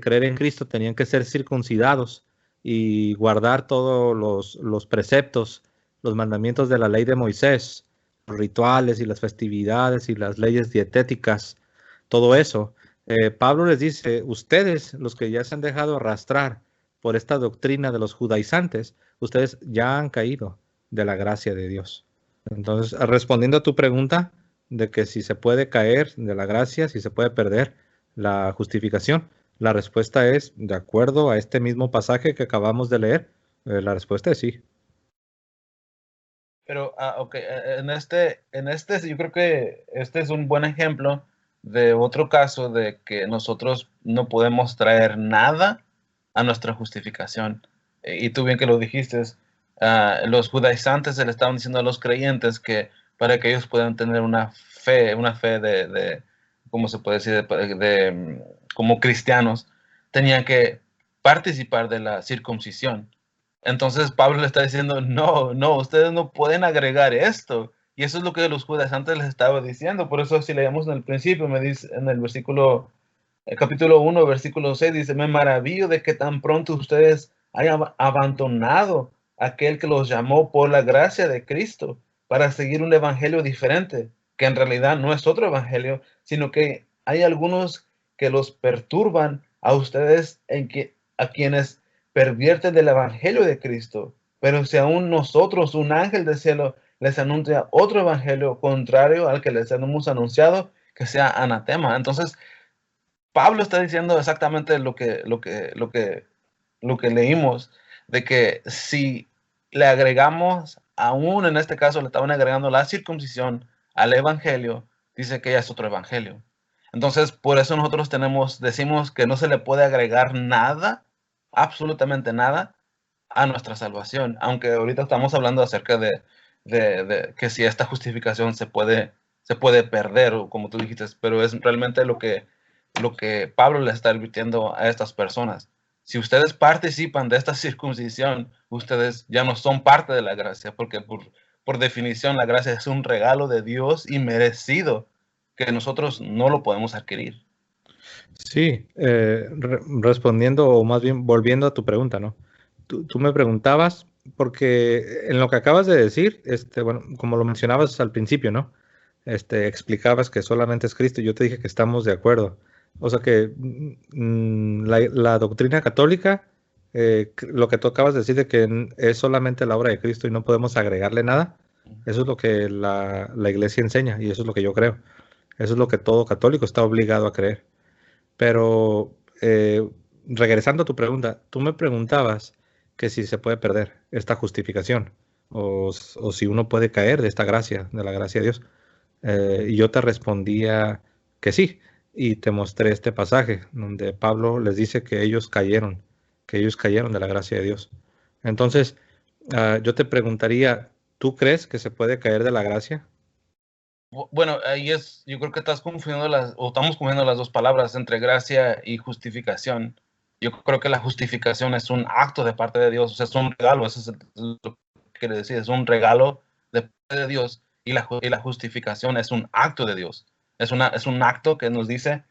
creer en Cristo tenían que ser circuncidados y guardar todos los preceptos, los mandamientos de la ley de Moisés, los rituales y las festividades y las leyes dietéticas, todo eso. Pablo les dice: ustedes, los que ya se han dejado arrastrar por esta doctrina de los judaizantes, ustedes ya han caído de la gracia de Dios. Entonces, respondiendo a tu pregunta de que si se puede caer de la gracia, si se puede perder la justificación, la respuesta es, de acuerdo a este mismo pasaje que acabamos de leer, la respuesta es sí. Pero, ok, en este yo creo que este es un buen ejemplo de otro caso de que nosotros no podemos traer nada a nuestra justificación. Y tú bien que lo dijiste, los judaizantes le estaban diciendo a los creyentes que para que ellos puedan tener una fe ¿cómo se puede decir? Como cristianos, tenían que participar de la circuncisión. Entonces Pablo le está diciendo, no, ustedes no pueden agregar esto. Y eso es lo que los judaizantes les estaba diciendo. Por eso si leemos en el principio, me dice en el versículo, el capítulo 1, versículo 6, dice, me maravillo de que tan pronto ustedes hayan abandonado aquel que los llamó por la gracia de Cristo para seguir un evangelio diferente, que en realidad no es otro evangelio, sino que hay algunos que los perturban a ustedes a quienes pervierten del evangelio de Cristo. Pero si aún nosotros, un ángel del cielo, les anuncia otro evangelio contrario al que les hemos anunciado, que sea anatema. Entonces, Pablo está diciendo exactamente lo que leímos, de que si le agregamos, aún en este caso le estaban agregando la circuncisión al evangelio, dice que ya es otro evangelio. Entonces, por eso nosotros decimos que no se le puede agregar nada, absolutamente nada, a nuestra salvación. Aunque ahorita estamos hablando acerca de que si esta justificación se puede perder, o como tú dijiste, pero es realmente lo que Pablo le está advirtiendo a estas personas. Si ustedes participan de esta circuncisión, ustedes ya no son parte de la gracia, porque por definición la gracia es un regalo de Dios y merecido que nosotros no lo podemos adquirir. Sí, respondiendo o más bien volviendo a tu pregunta, ¿no? Tú me preguntabas, porque en lo que acabas de decir, bueno, como lo mencionabas al principio, ¿no? Explicabas que solamente es Cristo y yo te dije que estamos de acuerdo. O sea que la doctrina católica, lo que tú acabas de decir de que es solamente la obra de Cristo y no podemos agregarle nada, eso es lo que la iglesia enseña y eso es lo que yo creo. Eso es lo que todo católico está obligado a creer. Pero regresando a tu pregunta, tú me preguntabas que si se puede perder esta justificación o si uno puede caer de esta gracia, de la gracia de Dios. Y yo te respondía que sí, y te mostré este pasaje donde Pablo les dice que ellos cayeron de la gracia de Dios. Entonces, yo te preguntaría, ¿tú crees que se puede caer de la gracia? Bueno, yo creo que estamos confundiendo las dos palabras entre gracia y justificación. Yo creo que la justificación es un acto de parte de Dios, o sea, es un regalo, eso es lo que quiere decir, es un regalo de parte de Dios y la justificación es un acto de Dios. Es un acto que nos dice,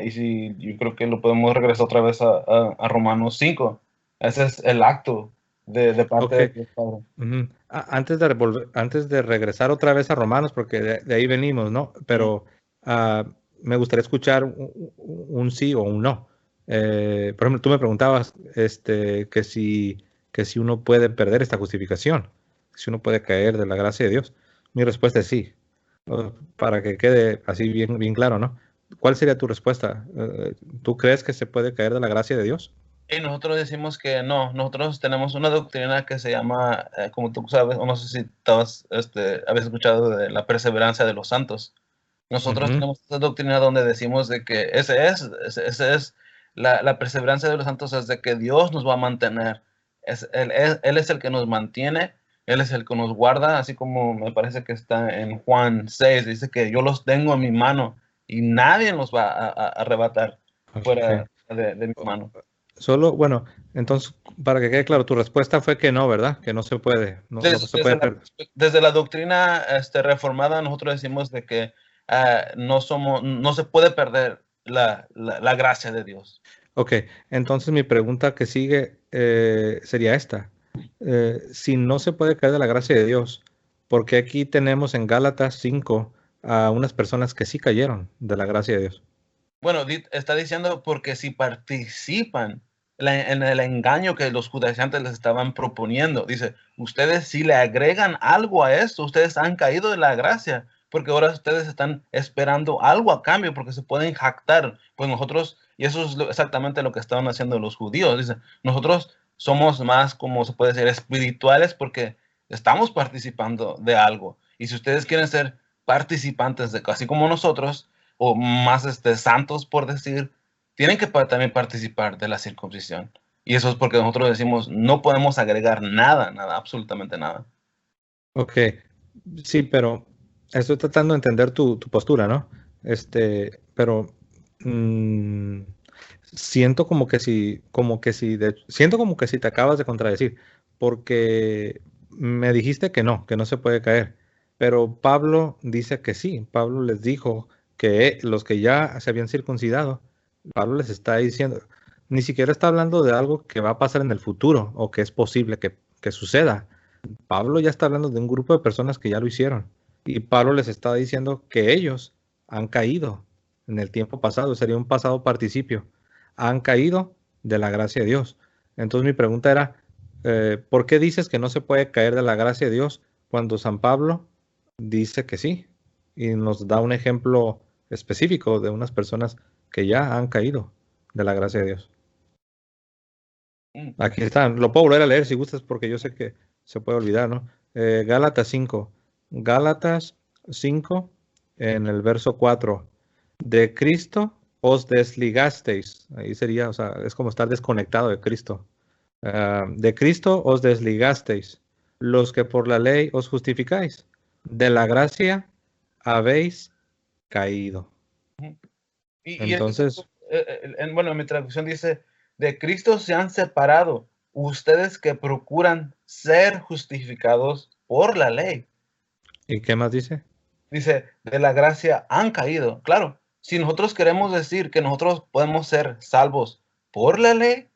y si yo creo que lo podemos regresar otra vez a Romanos 5. Ese es el acto de parte de Dios Padre. Antes de regresar otra vez a Romanos, porque de ahí venimos, ¿no? Pero me gustaría escuchar un sí o un no. Por ejemplo, tú me preguntabas que si uno puede perder esta justificación, si uno puede caer de la gracia de Dios. Mi respuesta es sí, para que quede así bien, bien claro, ¿no? ¿Cuál sería tu respuesta? ¿Tú crees que se puede caer de la gracia de Dios? Y nosotros decimos que no, nosotros tenemos una doctrina que se llama, como tú sabes, o no sé si habías escuchado de la perseverancia de los santos. Nosotros tenemos esta doctrina donde decimos de que ese es la perseverancia de los santos, es de que Dios nos va a mantener. Él es el que nos mantiene, Él es el que nos guarda, así como me parece que está en Juan 6, dice que yo los tengo en mi mano y nadie nos va a arrebatar fuera de mi mano. Solo, bueno, entonces, para que quede claro, tu respuesta fue que no, ¿verdad? Que no se puede. No se puede perder. Desde la doctrina reformada, nosotros decimos de que no se puede perder la gracia de Dios. Ok, entonces mi pregunta que sigue sería esta. Si no se puede caer de la gracia de Dios, ¿por qué aquí tenemos en Gálatas 5 a unas personas que sí cayeron de la gracia de Dios? Bueno, está diciendo porque si participan en el engaño que los judaizantes les estaban proponiendo, dice, ustedes si le agregan algo a esto, ustedes han caído de la gracia, porque ahora ustedes están esperando algo a cambio, porque se pueden jactar. Pues nosotros, y eso es exactamente lo que estaban haciendo los judíos, dice, nosotros somos más, como se puede decir, espirituales porque estamos participando de algo. Y si ustedes quieren ser participantes de así como nosotros, o más santos, por decir, tienen que también participar de la circuncisión. Y eso es porque nosotros decimos, no podemos agregar nada, absolutamente nada. Ok, sí, pero estoy tratando de entender tu postura, ¿no? Pero mm, siento siento como que si te acabas de contradecir, porque me dijiste que no se puede caer, pero Pablo dice que sí. Pablo les dijo que los que ya se habían circuncidado, Pablo les está diciendo, ni siquiera está hablando de algo que va a pasar en el futuro o que es posible que suceda. Pablo ya está hablando de un grupo de personas que ya lo hicieron. Y Pablo les está diciendo que ellos han caído en el tiempo pasado, sería un pasado participio. Han caído de la gracia de Dios. Entonces mi pregunta era, ¿por qué dices que no se puede caer de la gracia de Dios cuando San Pablo dice que sí? Y nos da un ejemplo específico de unas personas que ya han caído de la gracia de Dios. Aquí están, lo puedo volver a leer si gustas porque yo sé que se puede olvidar, ¿no? Gálatas 5. Gálatas 5 en el verso 4. De Cristo os desligasteis. Ahí sería, o sea, es como estar desconectado de Cristo. De Cristo os desligasteis, los que por la ley os justificáis. De la gracia habéis caído. Entonces, Bueno, mi traducción dice, de Cristo se han separado ustedes que procuran ser justificados por la ley. ¿y qué más dice? Dice, de la gracia han caído. Claro, si nosotros queremos decir que nosotros podemos ser salvos por la ley,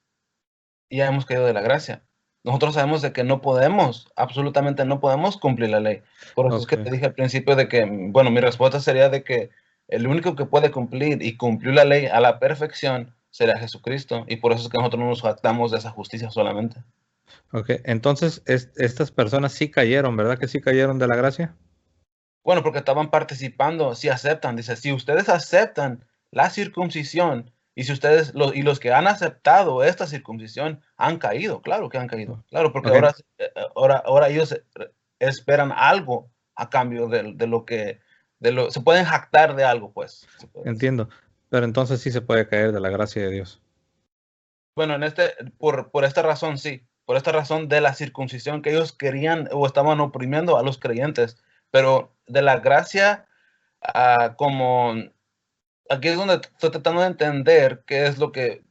ya hemos caído de la gracia. Nosotros sabemos de que no podemos, absolutamente no podemos cumplir la ley. Por eso es que te dije al principio de que, bueno, mi respuesta sería de que el único que puede cumplir y cumplir la ley a la perfección será Jesucristo. Y por eso es que nosotros no nos jactamos de esa justicia solamente. Ok, entonces estas personas sí cayeron, ¿verdad que sí cayeron de la gracia? Bueno, porque estaban participando, si aceptan, dice, si ustedes aceptan la circuncisión y si ustedes, los que han aceptado esta circuncisión han caído, claro que han caído, claro, porque Ok, ahora ellos esperan algo a cambio de lo que, se pueden jactar de algo, pues. Se puede decir. entiendo, pero entonces sí se puede caer de la gracia de Dios. Bueno, por esta razón sí, por esta razón de la circuncisión que ellos querían o estaban oprimiendo a los creyentes, pero de la gracia, como aquí es donde estoy tratando de entender qué es lo que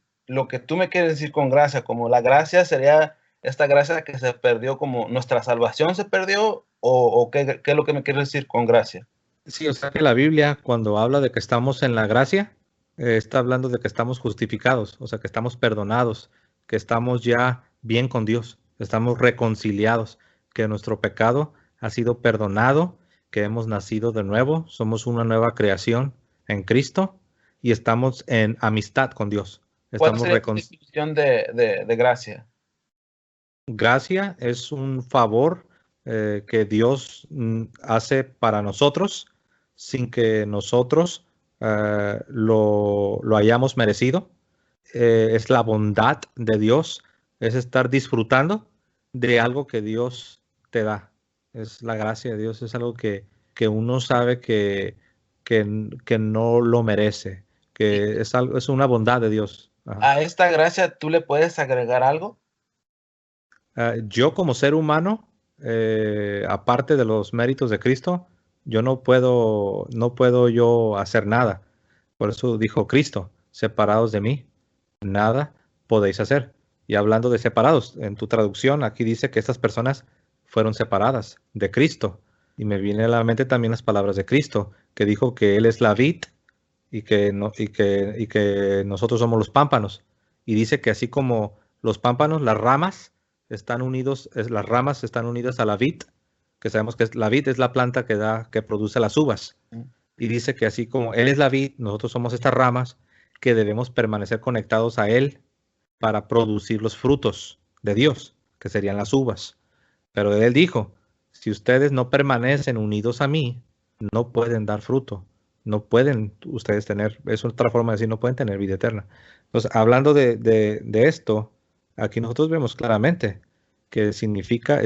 tú me quieres decir con gracia, como la gracia sería esta gracia que se perdió, como nuestra salvación se perdió, o qué es lo que me quieres decir con gracia. Sí, o sea que la Biblia cuando habla de que estamos en la gracia, está hablando de que estamos justificados, o sea que estamos perdonados, que estamos ya bien con Dios, estamos reconciliados, que nuestro pecado ha sido perdonado, que hemos nacido de nuevo, somos una nueva creación en Cristo y estamos en amistad con Dios. ¿Cuál Estamos sería tu definición de gracia? Gracia es un favor que Dios hace para nosotros sin que nosotros lo hayamos merecido. Es la bondad de Dios, es estar disfrutando de algo que Dios te da. Es la gracia de Dios, es algo que uno sabe que no lo merece, ¿Y que es algo, es una bondad de Dios. Ajá. a esta gracia tú le puedes agregar algo? Yo como ser humano, aparte de los méritos de Cristo, yo no puedo yo hacer nada. Por eso dijo Cristo, separados de mí, nada podéis hacer. Y hablando de separados, en tu traducción aquí dice que estas personas fueron separadas de Cristo. Y me viene a la mente también las palabras de Cristo, que dijo que Él es la vid y que, no, y que nosotros somos los pámpanos. Y dice que así como los pámpanos, las ramas están unidos, las ramas están unidas a la vid, que sabemos que la vid es la planta que produce las uvas. Y dice que así como Él es la vid, nosotros somos estas ramas que debemos permanecer conectados a Él para producir los frutos de Dios, que serían las uvas. Pero Él dijo, si ustedes no permanecen unidos a mí, no pueden dar fruto. No pueden ustedes tener, es otra forma de decir, no pueden tener vida eterna. Entonces, hablando de esto, aquí nosotros vemos claramente que significa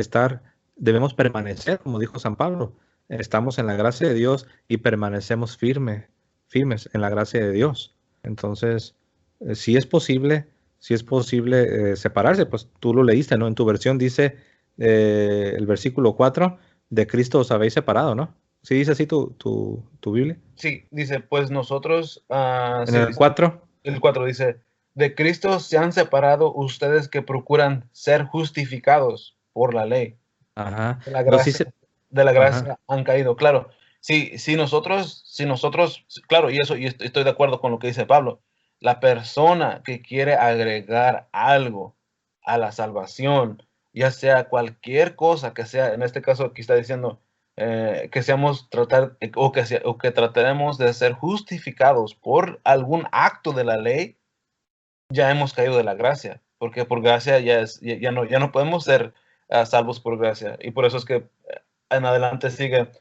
debemos permanecer, como dijo San Pablo, estamos en la gracia de Dios y permanecemos firmes en la gracia de Dios. Entonces, si es posible separarse, pues tú lo leíste, ¿no? En tu versión dice el versículo 4, de Cristo os habéis separado, ¿no? ¿Sí dice así tu Biblia? Sí, dice, pues nosotros, En el 4. el 4 dice, de Cristo se han separado ustedes que procuran ser justificados por la ley. Ajá. De la Entonces, sí gracia, de la ajá. gracia han caído. Claro, si nosotros, claro, y estoy de acuerdo con lo que dice Pablo, la persona que quiere agregar algo a la salvación, ya sea cualquier cosa que sea, en este caso aquí está diciendo que seamos o que trataremos de ser justificados por algún acto de la ley, ya hemos caído de la gracia, porque por gracia ya no podemos ser salvos por gracia. Y por eso es que en adelante sigue,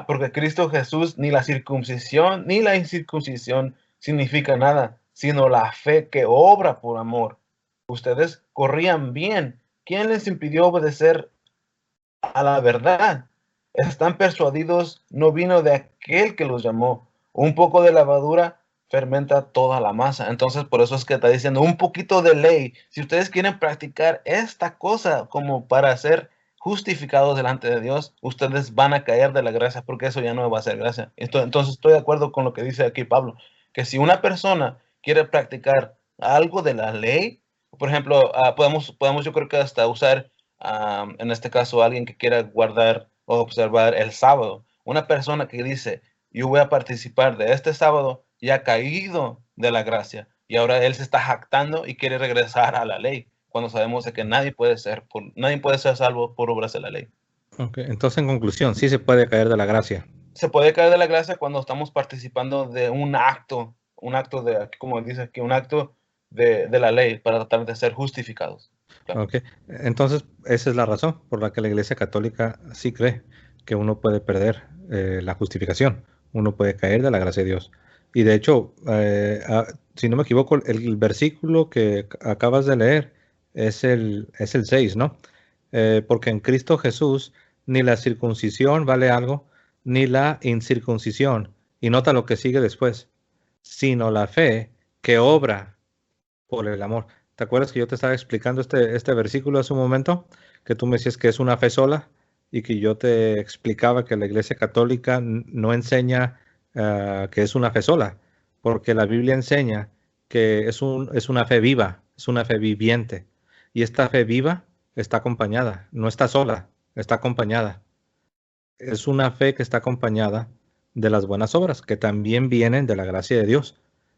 porque Cristo Jesús ni la circuncisión ni la incircuncisión significa nada, sino la fe que obra por amor. Ustedes corrían bien. ¿Quién les impidió obedecer a la verdad? Están persuadidos, no vino de aquel que los llamó. Un poco de levadura fermenta toda la masa. Entonces, por eso es que está diciendo un poquito de ley. Si ustedes quieren practicar esta cosa como para ser justificados delante de Dios, ustedes van a caer de la gracia, porque eso ya no va a ser gracia. Entonces, estoy de acuerdo con lo que dice aquí Pablo, que si una persona quiere practicar algo de la ley, por ejemplo, podemos yo creo que hasta usar, en este caso, alguien que quiera guardar o observar el sábado. Una persona que dice, yo voy a participar de este sábado, y ha caído de la gracia, y ahora él se está jactando y quiere regresar a la ley, cuando sabemos de que nadie puede ser salvo por obras de la ley. Okay. Entonces, en conclusión, sí se puede caer de la gracia. Se puede caer de la gracia cuando estamos participando de un acto de, como dice aquí, un acto de la ley para tratar de ser justificados. Claro. Okay. Entonces, esa es la razón por la que la Iglesia Católica sí cree que uno puede perder la justificación, uno puede caer de la gracia de Dios. Y de hecho, si no me equivoco, el versículo que acabas de leer es el 6, ¿no? Porque en Cristo Jesús ni la circuncisión vale algo, ni la incircuncisión. Y nota lo que sigue después, sino la fe que obra por el amor. ¿Te acuerdas que yo te estaba explicando este versículo hace un momento? Que tú me decías que es una fe sola y que yo te explicaba que la Iglesia Católica no enseña que es una fe sola, porque la Biblia enseña que es una fe viva, es una fe viviente. Y esta fe viva está acompañada, no está sola, está acompañada. Es una fe que está acompañada de las buenas obras, que también vienen de la gracia de Dios.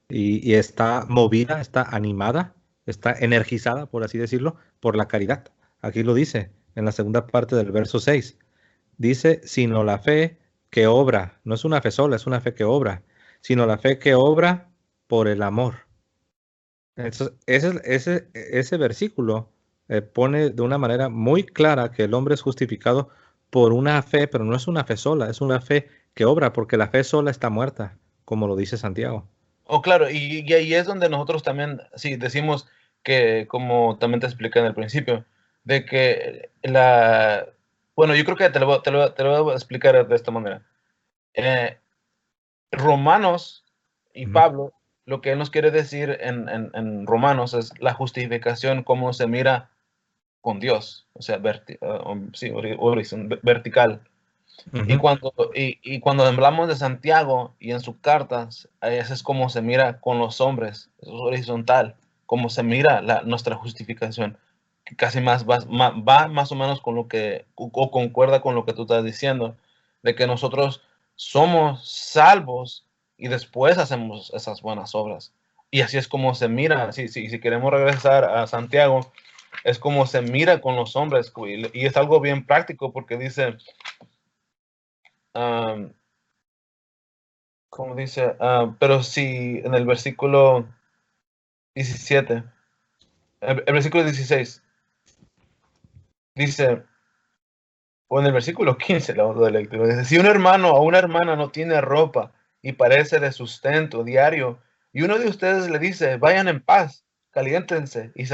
Y está movida, está animada, está energizada, por así decirlo, por la caridad. Aquí lo dice en la segunda parte del verso 6. Dice, sino la fe que obra, no es una fe sola, es una fe que obra, sino la fe que obra por el amor. Entonces, ese versículo pone de una manera muy clara que el hombre es justificado por una fe, pero no es una fe sola, es una fe que obra, porque la fe sola está muerta, como lo dice Santiago. Oh, claro, y ahí es donde nosotros también, sí, decimos que, como también te expliqué en el principio, de que bueno, yo creo que te lo voy a explicar de esta manera. Romanos y Pablo, lo que él nos quiere decir en Romanos es la justificación, cómo se mira con Dios, o sea, vertical. Y cuando hablamos de Santiago y en sus cartas, ese es como se mira con los hombres, es horizontal, como se mira nuestra justificación, que casi va más o menos con lo que, o concuerda con lo que tú estás diciendo, de que nosotros somos salvos y después hacemos esas buenas obras. Y así es como se mira, si queremos regresar a Santiago, es como se mira con los hombres, y es algo bien práctico porque dice... como dice, pero si en el versículo 17, el versículo 16, dice, o en el versículo 15, la lectura, dice, si un hermano o una hermana no tiene ropa y parece de sustento diario, y uno de ustedes le dice, vayan en paz, caliéntense y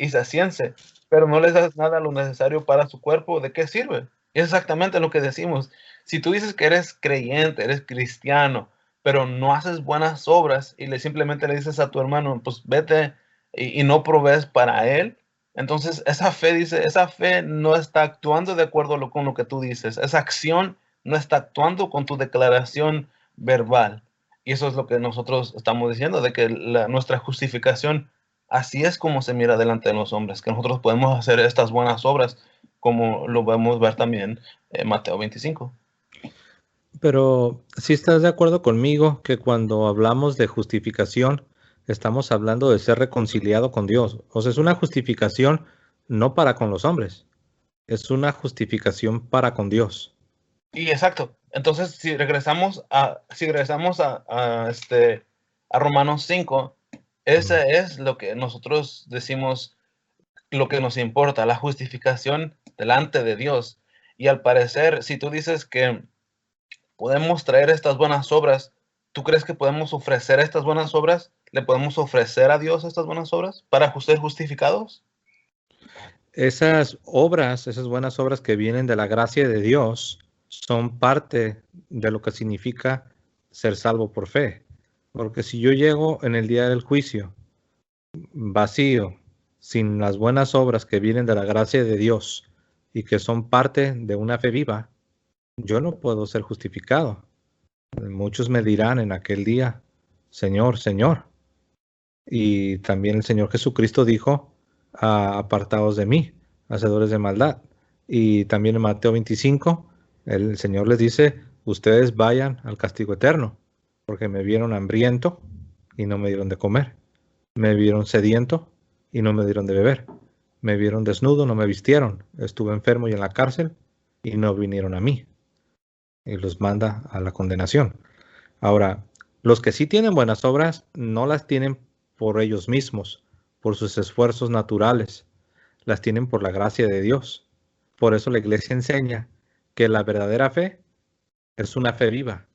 sacíense, pero no les das nada lo necesario para su cuerpo, ¿de qué sirve? Y es exactamente lo que decimos. Si tú dices que eres creyente, eres cristiano, pero no haces buenas obras y simplemente le dices a tu hermano, pues vete y no provees para él, entonces esa fe no está actuando de acuerdo con lo que tú dices. Esa acción no está actuando con tu declaración verbal. Y eso es lo que nosotros estamos diciendo, de que nuestra justificación, así es como se mira delante de los hombres, que nosotros podemos hacer estas buenas obras, como lo podemos ver también en Mateo 25. Pero si estás de acuerdo conmigo que cuando hablamos de justificación, estamos hablando de ser reconciliado con Dios. O sea, es una justificación no para con los hombres, es una justificación para con Dios. Y exacto. Entonces, si regresamos a Romanos 5, ese es lo que nosotros decimos, lo que nos importa, la justificación delante de Dios. Y al parecer, si tú dices que podemos traer estas buenas obras, ¿tú crees que podemos ofrecer estas buenas obras? ¿Le podemos ofrecer a Dios estas buenas obras para ser justificados? Esas obras, esas buenas obras que vienen de la gracia de Dios, son parte de lo que significa ser salvo por fe. Porque si yo llego en el día del juicio vacío, sin las buenas obras que vienen de la gracia de Dios y que son parte de una fe viva, yo no puedo ser justificado. Muchos me dirán en aquel día, Señor, Señor. Y también el Señor Jesucristo dijo, apartaos de mí, hacedores de maldad. Y también en Mateo 25, el Señor les dice, ustedes vayan al castigo eterno, porque me vieron hambriento y no me dieron de comer. Me vieron sediento y no me dieron de beber. Me vieron desnudo, no me vistieron. Estuve enfermo y en la cárcel y no vinieron a mí. Y los manda a la condenación. Ahora, los que sí tienen buenas obras no las tienen por ellos mismos, por sus esfuerzos naturales, las tienen por la gracia de Dios. Por eso la iglesia enseña que la verdadera fe es una fe viva,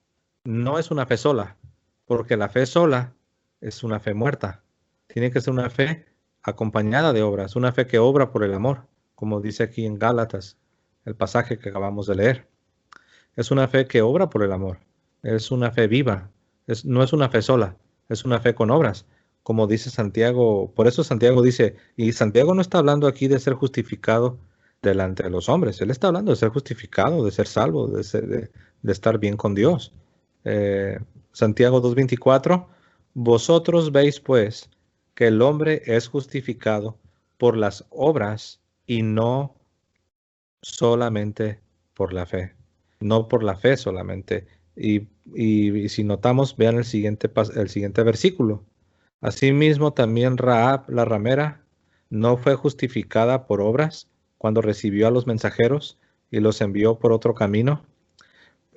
no es una fe sola, porque la fe sola es una fe muerta. Tiene que ser una fe acompañada de obras, una fe que obra por el amor, como dice aquí en Gálatas, el pasaje que acabamos de leer. Es una fe que obra por el amor, es una fe viva, no es una fe sola, es una fe con obras, como dice Santiago. Por eso Santiago dice, y Santiago no está hablando aquí de ser justificado delante de los hombres, él está hablando de ser justificado, de ser salvo, de estar bien con Dios. Santiago 2:24, vosotros veis pues que el hombre es justificado por las obras y no solamente por la fe, no por la fe solamente. Y si notamos, vean el siguiente versículo. Asimismo, también Rahab, la ramera, no fue justificada por obras cuando recibió a los mensajeros y los envió por otro camino.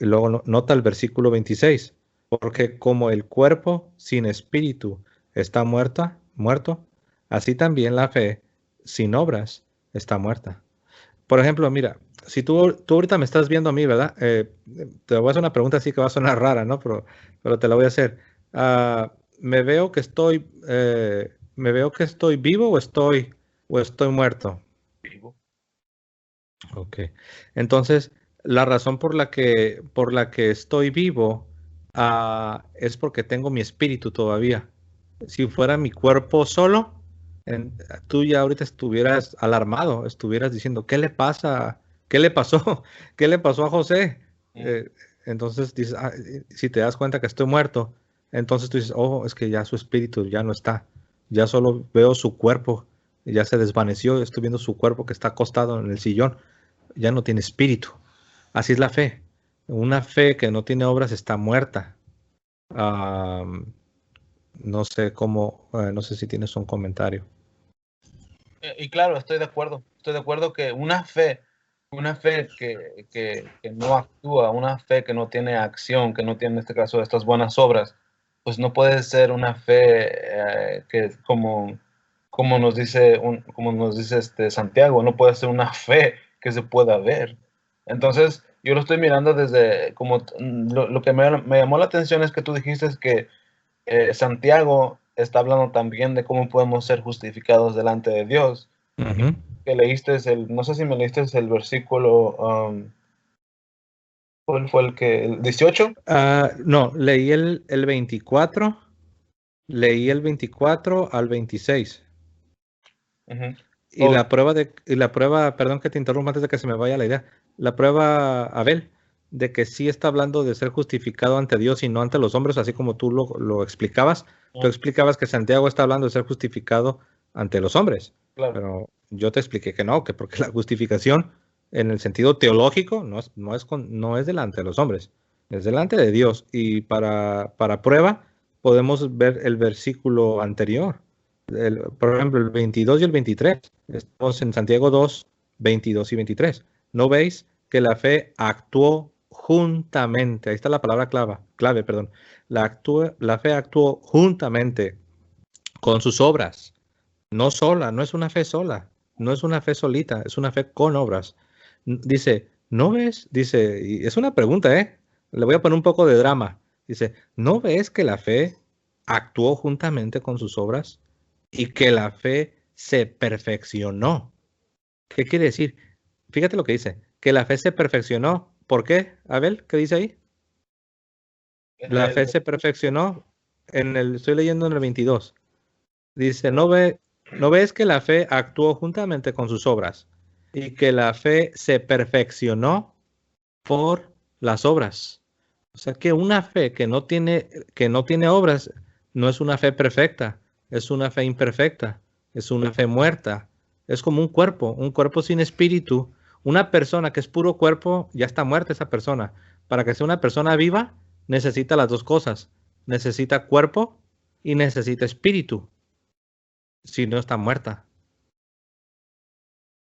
Y luego nota el versículo 26, porque como el cuerpo sin espíritu está muerto, así también la fe sin obras está muerta. Por ejemplo, mira, si tú ahorita me estás viendo a mí, ¿verdad? Te voy a hacer una pregunta así que va a sonar rara, ¿no? Pero te la voy a hacer. ¿Me veo que estoy vivo o estoy muerto? Vivo. Ok. Entonces, la razón por la que estoy vivo es porque tengo mi espíritu todavía. Si fuera mi cuerpo solo, tú ya ahorita estuvieras alarmado, estuvieras diciendo, ¿qué le pasa? ¿Qué le pasó? ¿Qué le pasó a José? Entonces dices, si te das cuenta que estoy muerto, entonces tú dices, oh, es que ya su espíritu ya no está. Ya solo veo su cuerpo, ya se desvaneció, estoy viendo su cuerpo que está acostado en el sillón, ya no tiene espíritu. Así es la fe. Una fe que no tiene obras está muerta. No sé cómo, no sé si tienes un comentario. Y claro, estoy de acuerdo. Estoy de acuerdo que una fe que no actúa, una fe que no tiene acción, que no tiene en este caso estas buenas obras, pues no puede ser una fe que como nos dice Santiago, no puede ser una fe que se pueda ver. Entonces, yo lo estoy mirando desde como lo que me llamó la atención es que tú dijiste que Santiago está hablando también de cómo podemos ser justificados delante de Dios. Uh-huh. Que leíste no sé si me leíste el versículo, ¿Cuál fue el 18? No, leí el 24, leí el 24 al 26. Ujú. Y la prueba, perdón que te interrumpa antes de que se me vaya la idea, la prueba, Abel, de que sí está hablando de ser justificado ante Dios y no ante los hombres, así como tú lo explicabas. Tú explicabas que Santiago está hablando de ser justificado ante los hombres, Claro. pero yo te expliqué que no, que porque la justificación en el sentido teológico no es delante de los hombres, es delante de Dios. Y para prueba podemos ver el versículo anterior. Por ejemplo, el 22 y el 23. Estamos en Santiago 2, 22 y 23. ¿No veis que la fe actuó juntamente? Ahí está la palabra clave, perdón. La fe actuó juntamente con sus obras. No sola, no es una fe sola. No es una fe solita, es una fe con obras. Dice, ¿no ves? Dice, y es una pregunta, ¿eh? Le voy a poner un poco de drama. Dice, ¿no ves que la fe actuó juntamente con sus obras? Y que la fe se perfeccionó. ¿Qué quiere decir? Fíjate lo que dice, que la fe se perfeccionó. ¿Por qué, Abel? ¿Qué dice ahí? La fe se perfeccionó estoy leyendo en el 22. Dice, ¿no ves que la fe actuó juntamente con sus obras y que la fe se perfeccionó por las obras? O sea que una fe que no tiene obras no es una fe perfecta, es una fe imperfecta, es una fe muerta. Es como un cuerpo sin espíritu. Una persona que es puro cuerpo, ya está muerta esa persona. Para que sea una persona viva, necesita las dos cosas. Necesita cuerpo y necesita espíritu. Si no, está muerta.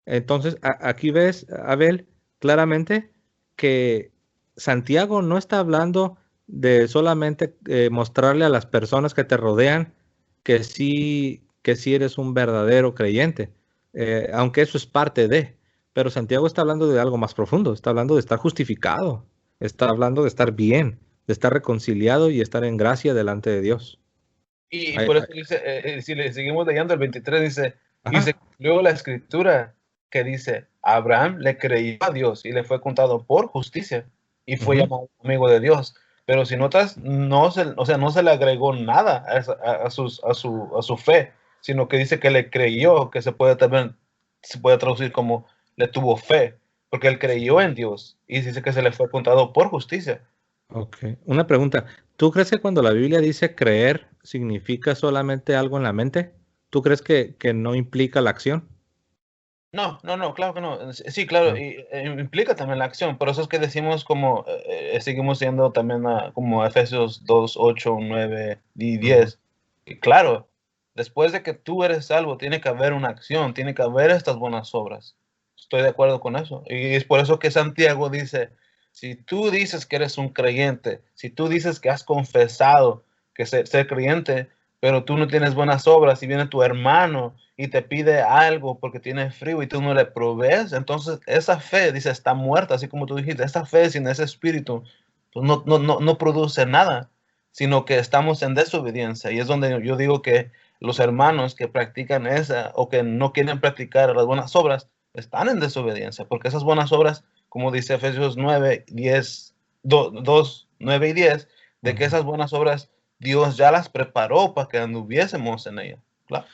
Entonces, aquí ves, Abel, claramente que Santiago no está hablando de solamente mostrarle a las personas que te rodean que sí eres un verdadero creyente, aunque eso es parte de, pero Santiago está hablando de algo más profundo, está hablando de estar justificado, está hablando de estar bien, de estar reconciliado y estar en gracia delante de Dios. Y por eso dice, si le seguimos leyendo el 23, dice, y Ajá. se cumplió la escritura que dice, Abraham le creyó a Dios y le fue contado por justicia y fue Ujú. llamado amigo de Dios. Pero si notas, no se le agregó nada a su fe, sino que dice que le creyó, que se puede traducir como le tuvo fe, porque él creyó en Dios y dice que se le fue contado por justicia. Ok. Una pregunta. ¿Tú crees que cuando la Biblia dice creer significa solamente algo en la mente? ¿Tú crees que no implica la acción? No, claro que no. Sí, claro, No. y implica también la acción. Por eso es que decimos como, seguimos siendo también como Efesios 2, 8, 9 y Ujú. 10. Y claro, después de que tú eres salvo, tiene que haber una acción, tiene que haber estas buenas obras. Estoy de acuerdo con eso. Y es por eso que Santiago dice, si tú dices que eres un creyente, si tú dices que has confesado que ser creyente, pero tú no tienes buenas obras y viene tu hermano y te pide algo porque tiene frío y tú no le provees, entonces esa fe, dice, está muerta, así como tú dijiste, esa fe sin ese espíritu, pues no produce nada, sino que estamos en desobediencia. Y es donde yo digo que los hermanos que practican esa o que no quieren practicar las buenas obras, están en desobediencia, porque esas buenas obras, como dice Efesios 9, 10, 2, 9 y 10, de que Ujú. esas buenas obras Dios ya las preparó para que anduviésemos en ella. Claro.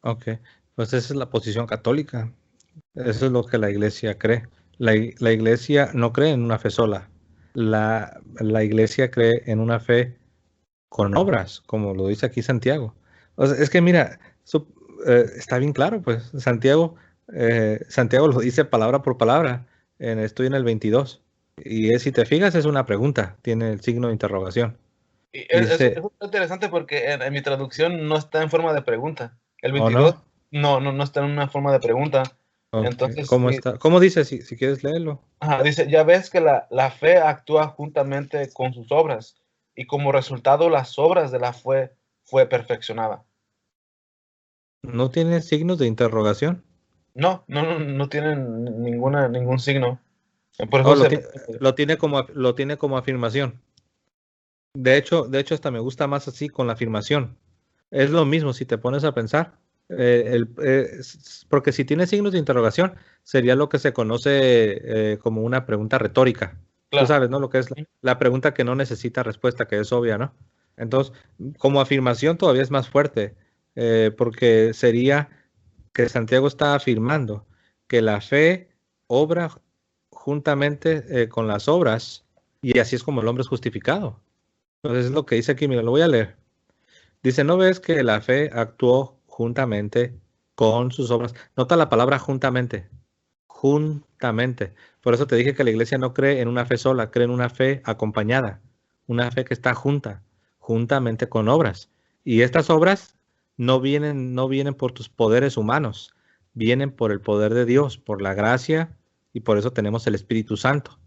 Ok. Pues esa es la posición católica. Eso es lo que la iglesia cree. La iglesia no cree en una fe sola. La iglesia cree en una fe con obras, como lo dice aquí Santiago. O sea, es que mira, está bien claro, pues Santiago lo dice palabra por palabra. Estoy en el 22. Si te fijas, es una pregunta, tiene el signo de interrogación. Y es Dice, interesante porque en mi traducción no está en forma de pregunta. El ¿o 22 no? no está en una forma de pregunta. Ok. Entonces, ¿Cómo está? ¿Cómo dice? Si quieres leerlo. dice, ya ves que la fe actúa juntamente con sus obras y como resultado las obras de la fe fue perfeccionada. ¿No tiene signos de interrogación? No tienen ningún signo. Por Oh, eso se... lo tiene como afirmación. De hecho, hasta me gusta más así con la afirmación. Es lo mismo si te pones a pensar. Porque si tiene signos de interrogación, sería lo que se conoce como una pregunta retórica. Tú claro. sabes, ¿no? Lo que es la pregunta que no necesita respuesta, que es obvia, ¿no? Entonces, como afirmación todavía es más fuerte, porque sería que Santiago está afirmando que la fe obra juntamente con las obras y así es como el hombre es justificado. Entonces es lo que dice aquí, mira, lo voy a leer. Dice, ¿no ves que la fe actuó juntamente con sus obras? Nota la palabra juntamente, juntamente. Por eso te dije que la iglesia no cree en una fe sola, cree en una fe acompañada, una fe que está junta, juntamente con obras. Y estas obras no vienen por tus poderes humanos, vienen por el poder de Dios, por la gracia, y por eso tenemos el Espíritu Santo.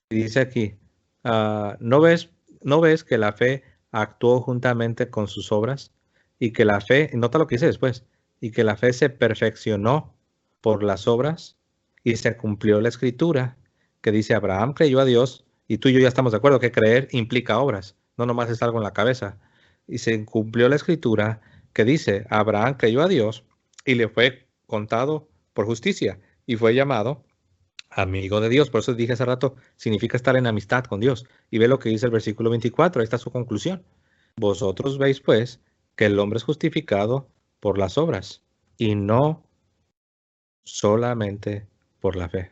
Y dice aquí, ¿no ves que la fe actuó juntamente con sus obras? Y que la fe, nota lo que dice después, y que la fe se perfeccionó por las obras y se cumplió la escritura que dice Abraham creyó a Dios y tú y yo ya estamos de acuerdo que creer implica obras, no nomás es algo en la cabeza. Y se cumplió la escritura que dice Abraham creyó a Dios y le fue contado por justicia y fue llamado amigo de Dios. Por eso dije hace rato, significa estar en amistad con Dios. Y ve lo que dice el versículo 24, ahí está su conclusión. Vosotros veis pues que el hombre es justificado por las obras y no solamente por la fe.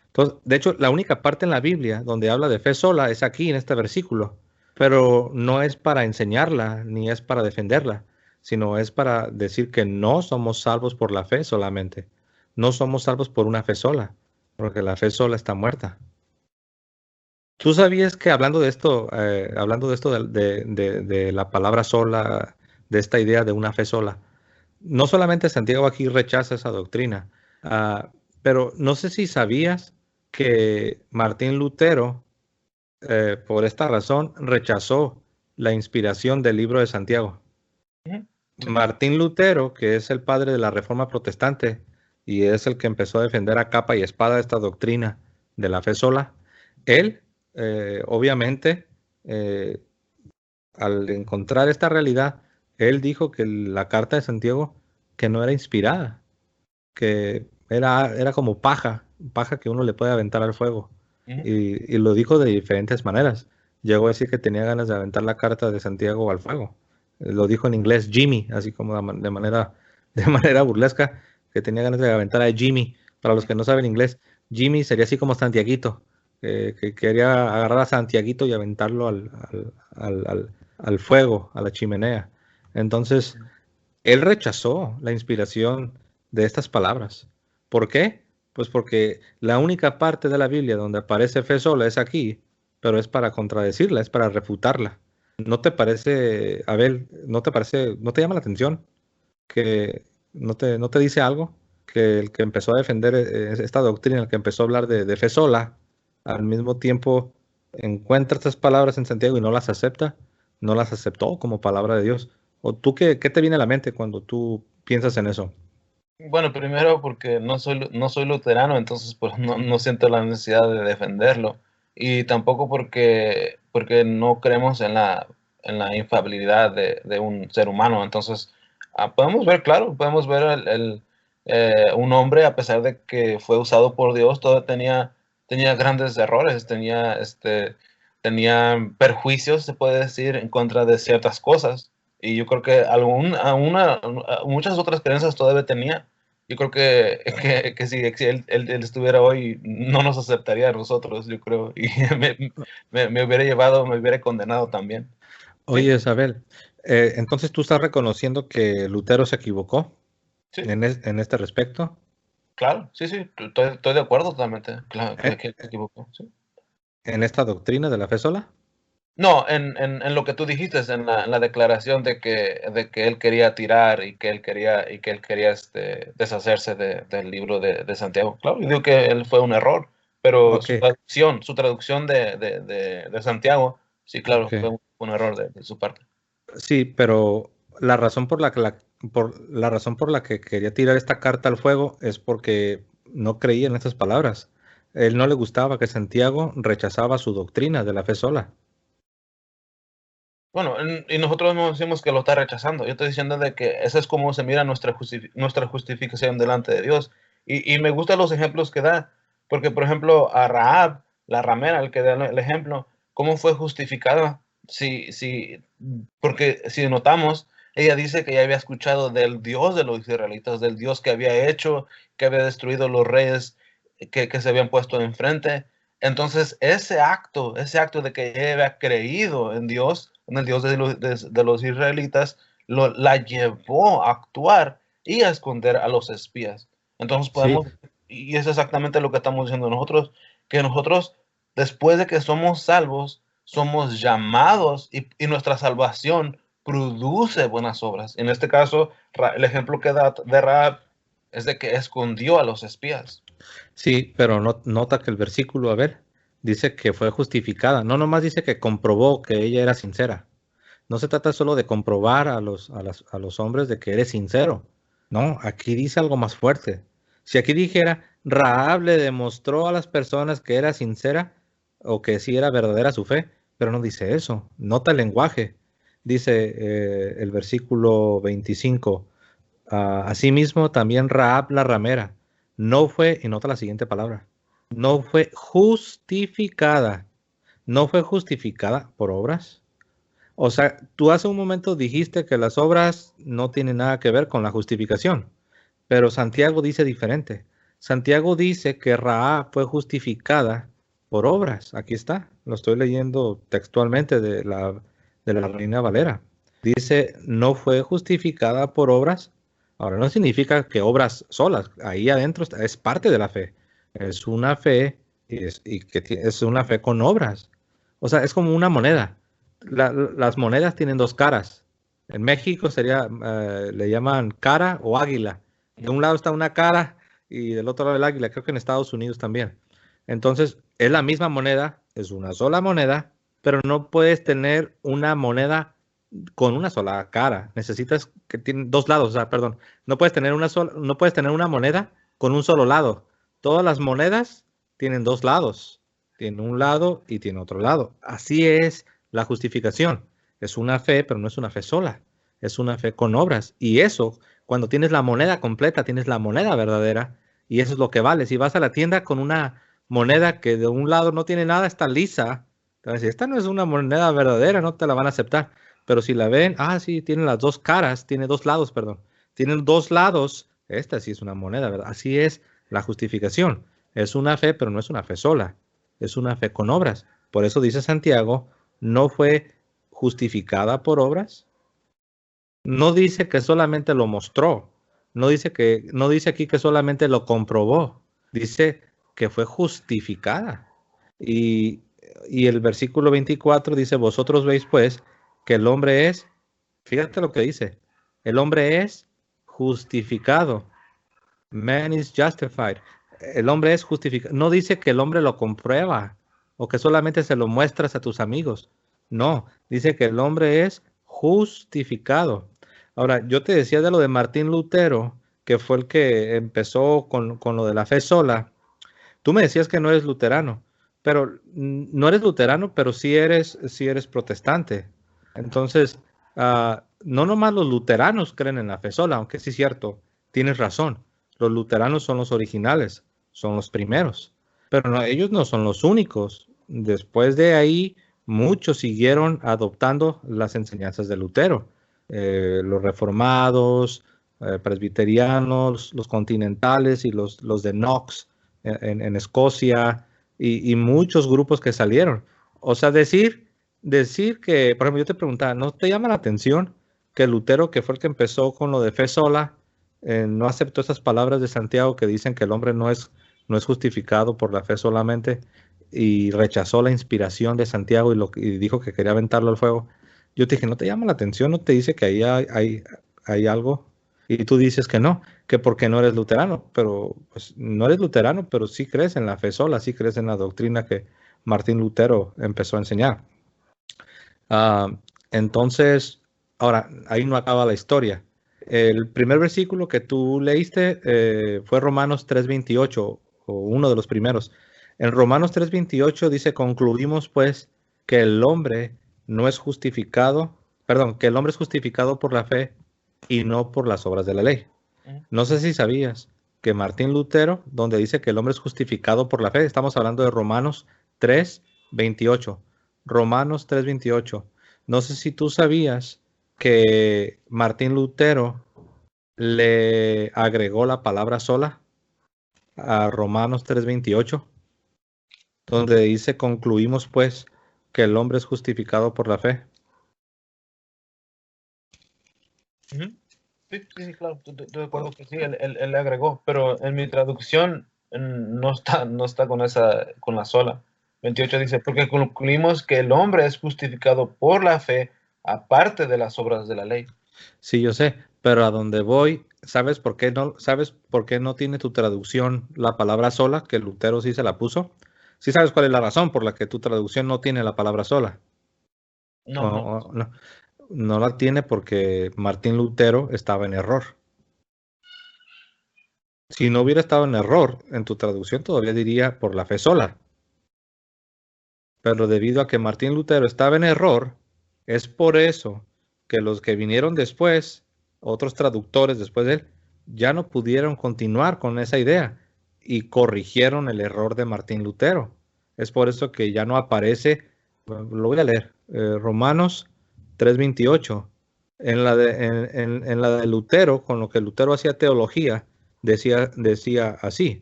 Entonces, de hecho, la única parte en la Biblia donde habla de fe sola es aquí en este versículo, pero no es para enseñarla ni es para defenderla, sino es para decir que no somos salvos por la fe solamente. No somos salvos por una fe sola, porque la fe sola está muerta. ¿Tú sabías que hablando de esto de la palabra sola, de esta idea de una fe sola, no solamente Santiago aquí rechaza esa doctrina, pero no sé si sabías que Martín Lutero, por esta razón, rechazó la inspiración del libro de Santiago. Ujú. Sí. Martín Lutero, que es el padre de la Reforma Protestante y es el que empezó a defender a capa y espada esta doctrina de la fe sola, él, obviamente, eh, al encontrar esta realidad, él dijo que la carta de Santiago que no era inspirada, que era como paja que uno le puede aventar al fuego. Ujú. Y lo dijo de diferentes maneras. Llegó a decir que tenía ganas de aventar la carta de Santiago al fuego. Lo dijo en inglés Jimmy, así como de manera burlesca, que tenía ganas de aventar a Jimmy. Para los que no saben inglés, Jimmy sería así como Santiaguito, que quería agarrar a Santiaguito y aventarlo al fuego, a la chimenea. Entonces, él rechazó la inspiración de estas palabras. ¿Por qué? Pues porque la única parte de la Biblia donde aparece fe sola es aquí, pero es para contradecirla, es para refutarla. ¿No te parece, Abel, no te llama la atención que no te dice algo? Que el que empezó a defender esta doctrina, el que empezó a hablar de fe sola, al mismo tiempo encuentra estas palabras en Santiago y no las acepta, no las aceptó como palabra de Dios. ¿O tú qué te viene a la mente cuando tú piensas en eso? Bueno, primero porque no soy luterano, entonces pues no siento la necesidad de defenderlo. Y tampoco porque no creemos en la infalibilidad de un ser humano. Entonces, podemos ver, claro, podemos ver un hombre, a pesar de que fue usado por Dios, todavía tenía grandes errores, tenía perjuicios, se puede decir, en contra de ciertas cosas. Y yo creo que muchas otras creencias todavía tenía. Yo creo que si él estuviera hoy, no nos aceptaría a nosotros, yo creo. Y me hubiera llevado, me hubiera condenado también. Sí, Oye, Isabel, entonces tú estás reconociendo que Lutero se equivocó sí, en este respecto, claro, sí, sí, estoy de acuerdo totalmente. Claro, eh, que se equivocó, sí. en esta doctrina de la fe sola. No, en lo que tú dijiste, en la declaración de que él quería tirar y que él quería deshacerse del libro de Santiago. Claro, yo digo que él fue un error, pero Ok, su traducción de Santiago, sí, claro, ok. fue un error de su parte. Sí, pero la razón por la que quería tirar esta carta al fuego es porque no creía en estas palabras. Él no le gustaba que Santiago rechazaba su doctrina de la fe sola. Bueno, y nosotros no decimos que lo está rechazando. Yo estoy diciendo de que esa es como se mira nuestra justificación delante de Dios. Y me gustan los ejemplos que da, porque por ejemplo a Rahab la ramera, el que da el ejemplo, ¿cómo fue justificada? Porque si notamos, ella dice que ya había escuchado del Dios de los israelitas, del Dios que había hecho, que había destruido los reyes que se habían puesto enfrente. Entonces, ese acto de que ella había creído en Dios, en el Dios de los israelitas, la llevó a actuar y a esconder a los espías. Entonces Sí, y es exactamente lo que estamos diciendo nosotros, que nosotros, después de que somos salvos, somos llamados y nuestra salvación produce buenas obras. En este caso, el ejemplo que da de Rahab es de que escondió a los espías. sí, pero nota que el versículo, a ver, dice que fue justificada. No nomás dice que comprobó que ella era sincera. No se trata solo de comprobar a los hombres de que eres sincero. No, aquí dice algo más fuerte. Si aquí dijera, Rahab le demostró a las personas que era sincera o que sí era verdadera su fe, pero no dice eso. Nota el lenguaje. Dice el versículo 25. Asimismo, también Rahab la ramera no fue, y nota la siguiente palabra, no fue justificada. No fue justificada por obras. O sea, tú hace un momento dijiste que las obras no tienen nada que ver con la justificación, pero Santiago dice diferente. Santiago dice que Rahab fue justificada por obras. Aquí está, lo estoy leyendo textualmente de la Reina Valera. Dice, no fue justificada por obras. Ahora, no significa que obras solas, ahí adentro es parte de la fe. Es una fe es una fe con obras. O sea, es como una moneda. Las monedas tienen dos caras. En México le llaman cara o águila. De un lado está una cara y del otro lado el águila. Creo que en Estados Unidos también. Entonces, es la misma moneda, es una sola moneda, pero no puedes tener una moneda con una sola cara. Necesitas que tiene dos lados, o sea, perdón. No puedes tener una moneda con un solo lado. Todas las monedas tienen dos lados. Tiene un lado y tiene otro lado. Así es la justificación. Es una fe, pero no es una fe sola. Es una fe con obras. Y eso, cuando tienes la moneda completa, tienes la moneda verdadera. Y eso es lo que vale. Si vas a la tienda con una moneda que de un lado no tiene nada, está lisa. Te van a decir, esta no es una moneda verdadera, no te la van a aceptar. Pero si la ven, sí, tiene las dos caras, tiene dos lados, perdón. Tienen dos lados. Esta sí es una moneda, ¿verdad? Así es la justificación. Es una fe, pero no es una fe sola. Es una fe con obras. Por eso dice Santiago, no fue justificada por obras. No dice que solamente lo mostró. No dice aquí que solamente lo comprobó. Dice que fue justificada. Y, y el versículo 24 dice, vosotros veis pues que el hombre es, fíjate lo que dice, el hombre es justificado. Man is justified. El hombre es justificado. No dice que el hombre lo comprueba o que solamente se lo muestras a tus amigos. No, dice que el hombre es justificado. Ahora, yo te decía de lo de Martín Lutero, que fue el que empezó con lo de la fe sola. Tú me decías que no eres luterano, pero no eres luterano, pero sí eres protestante. Entonces, no nomás los luteranos creen en la fe sola, aunque sí es cierto, tienes razón. Los luteranos son los originales, son los primeros, pero ellos no son los únicos. Después de ahí, muchos siguieron adoptando las enseñanzas de Lutero. Los reformados, presbiterianos, los continentales y los de Knox en Escocia y muchos grupos que salieron. O sea, decir que, por ejemplo, yo te preguntaba, ¿no te llama la atención que Lutero, que fue el que empezó con lo de fe sola, no aceptó esas palabras de Santiago que dicen que el hombre no es justificado por la fe solamente y rechazó la inspiración de Santiago y dijo que quería aventarlo al fuego? Yo te dije, ¿no te llama la atención? ¿No te dice que ahí hay algo? Y tú dices que no, que porque no eres luterano, pero pues, no eres luterano, pero sí crees en la fe sola, sí crees en la doctrina que Martín Lutero empezó a enseñar. Entonces, ahora, ahí no acaba la historia. El primer versículo que tú leíste fue Romanos 3:28, o uno de los primeros. En Romanos 3:28 dice, concluimos pues que el hombre no es justificado, perdón, que el hombre es justificado por la fe y no por las obras de la ley. No sé si sabías que Martín Lutero, donde dice que el hombre es justificado por la fe, estamos hablando de Romanos 3:28. Romanos 3:28. No sé si tú sabías que Martín Lutero le agregó la palabra sola a Romanos 3:28, donde dice: concluimos pues que el hombre es justificado por la fe. Sí, claro, estoy de acuerdo que sí, él le agregó, pero en mi traducción no está con la sola. 28 dice, porque concluimos que el hombre es justificado por la fe, aparte de las obras de la ley. Sí, yo sé, pero a donde voy, ¿sabes por qué no tiene tu traducción la palabra sola, que Lutero sí se la puso? ¿Sí sabes cuál es la razón por la que tu traducción no tiene la palabra sola? No. No la tiene porque Martín Lutero estaba en error. Si no hubiera estado en error, en tu traducción todavía diría por la fe sola. Pero debido a que Martín Lutero estaba en error, es por eso que los que vinieron después, otros traductores después de él, ya no pudieron continuar con esa idea y corrigieron el error de Martín Lutero. Es por eso que ya no aparece, lo voy a leer, Romanos 3:28. En la de Lutero, con lo que Lutero hacía teología, decía así: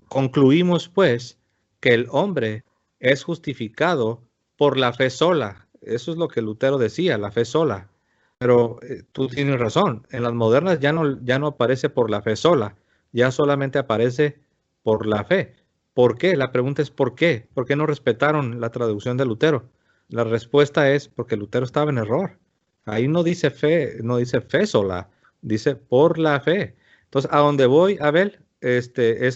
concluimos pues que el hombre es justificado por la fe sola. Eso es lo que Lutero decía, la fe sola. Pero tú tienes razón, en las modernas ya no aparece por la fe sola, ya solamente aparece por la fe. ¿Por qué? La pregunta es ¿por qué? ¿Por qué no respetaron la traducción de Lutero? La respuesta es porque Lutero estaba en error. Ahí no dice fe sola, dice por la fe. Entonces, a donde voy, Abel,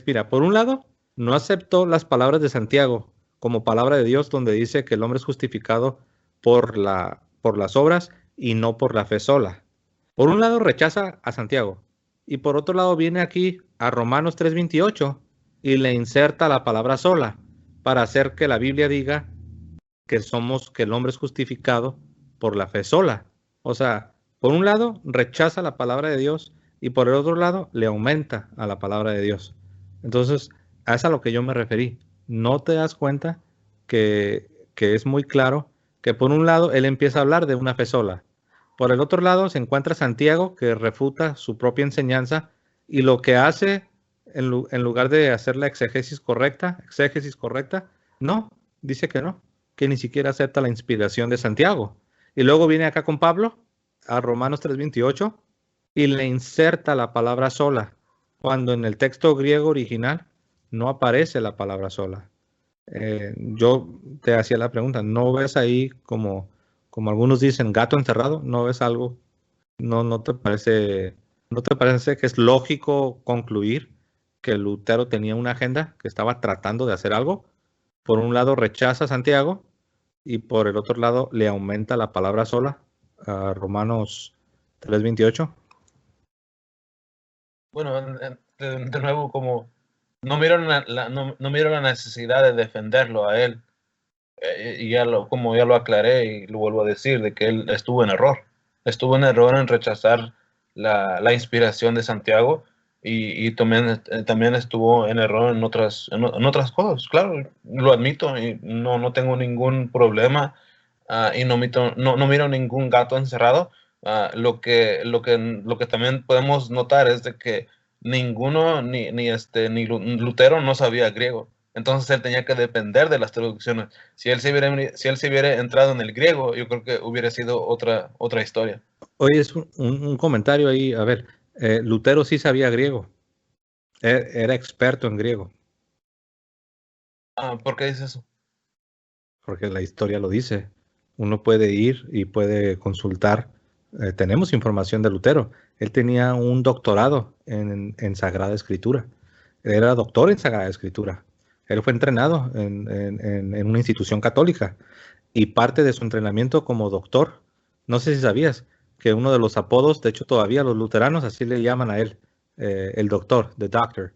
mira, por un lado, no aceptó las palabras de Santiago como palabra de Dios, donde dice que el hombre es justificado por las obras y no por la fe sola. Por un lado rechaza a Santiago y por otro lado viene aquí a Romanos 3:28 y le inserta la palabra sola para hacer que la Biblia diga que el hombre es justificado por la fe sola. O sea, por un lado rechaza la palabra de Dios y por el otro lado le aumenta a la palabra de Dios. Entonces, a eso es a lo que yo me referí. ¿No te das cuenta que es muy claro que por un lado él empieza a hablar de una fe sola? Por el otro lado se encuentra Santiago, que refuta su propia enseñanza y lo que hace, en lugar de hacer la exégesis correcta, no, dice que no, que ni siquiera acepta la inspiración de Santiago. Y luego viene acá con Pablo, a Romanos 3:28, y le inserta la palabra sola, cuando en el texto griego original no aparece la palabra sola. Yo te hacía la pregunta, ¿no ves ahí como algunos dicen gato encerrado? ¿No ves algo? ¿No te parece que es lógico concluir que Lutero tenía una agenda, que estaba tratando de hacer algo? Por un lado rechaza a Santiago y por el otro lado le aumenta la palabra sola a Romanos 3:28. Bueno, de nuevo, como no miro la necesidad de defenderlo a él. Y como ya lo aclaré y lo vuelvo a decir, de que él estuvo en error. Estuvo en error en rechazar la inspiración de Santiago y también estuvo en error en otras cosas. Claro, lo admito y no tengo ningún problema y no miro ningún gato encerrado. Lo que también podemos notar es de que ninguno, ni Lutero no sabía griego. Entonces él tenía que depender de las traducciones. Si él se hubiera entrado en el griego, yo creo que hubiera sido otra historia. Oye, es un comentario ahí. A ver, Lutero sí sabía griego. Era experto en griego. ¿Por qué dices eso? Porque la historia lo dice. Uno puede ir y puede consultar. Tenemos información de Lutero. Él tenía un doctorado en Sagrada Escritura. Era doctor en Sagrada Escritura. Él fue entrenado en una institución católica y parte de su entrenamiento como doctor, no sé si sabías que uno de los apodos, de hecho todavía los luteranos así le llaman a él, el doctor, the doctor.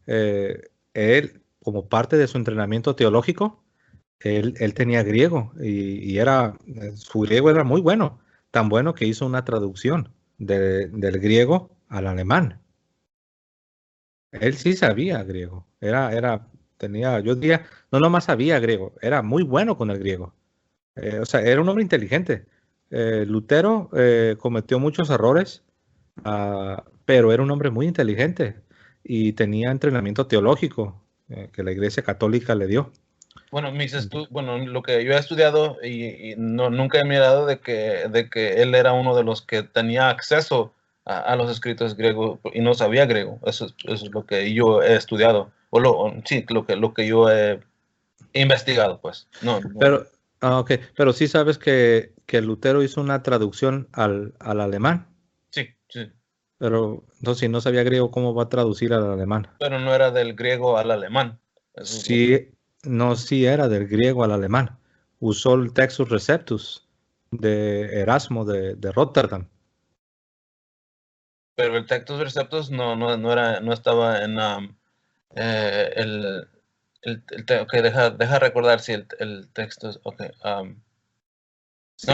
Él, como parte de su entrenamiento teológico, él tenía griego y su griego era muy bueno, tan bueno que hizo una traducción del griego al alemán. Él sí sabía griego, era yo diría, no nomás sabía griego, era muy bueno con el griego. O sea, era un hombre inteligente. Lutero cometió muchos errores, pero era un hombre muy inteligente y tenía entrenamiento teológico que la Iglesia Católica le dio. Bueno, bueno, lo que yo he estudiado y nunca he mirado de que él era uno de los que tenía acceso a los escritos griegos y no sabía griego. Eso es lo que yo he estudiado. Sí, lo que yo he investigado, pues. No. Pero, ok, pero sí sabes que Lutero hizo una traducción al alemán. Sí, sí. Pero entonces, si no sabía griego, ¿cómo va a traducir al alemán? Pero no era del griego al alemán. Sí, no, sí era del griego al alemán. Usó el Textus Receptus de Erasmo de Rotterdam. Pero el Textus Receptus no estaba en okay, deja recordar si el texto es okay. Sí,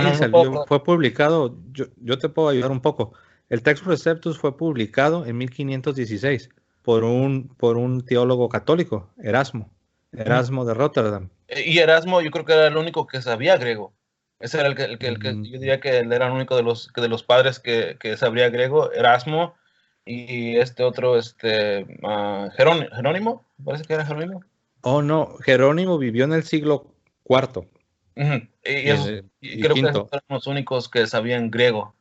fue publicado, yo te puedo ayudar un poco. El Textus Receptus fue publicado en 1516 por un teólogo católico, Erasmo de Rotterdam. Y Erasmo yo creo que era el único que sabía griego. Ese era el que yo diría que él era el único de los padres que sabía griego, Erasmo, y este otro, Jerónimo, parece que era Jerónimo. Oh, no, Jerónimo vivió en el siglo IV. Y creo que esos eran los únicos que sabían griego.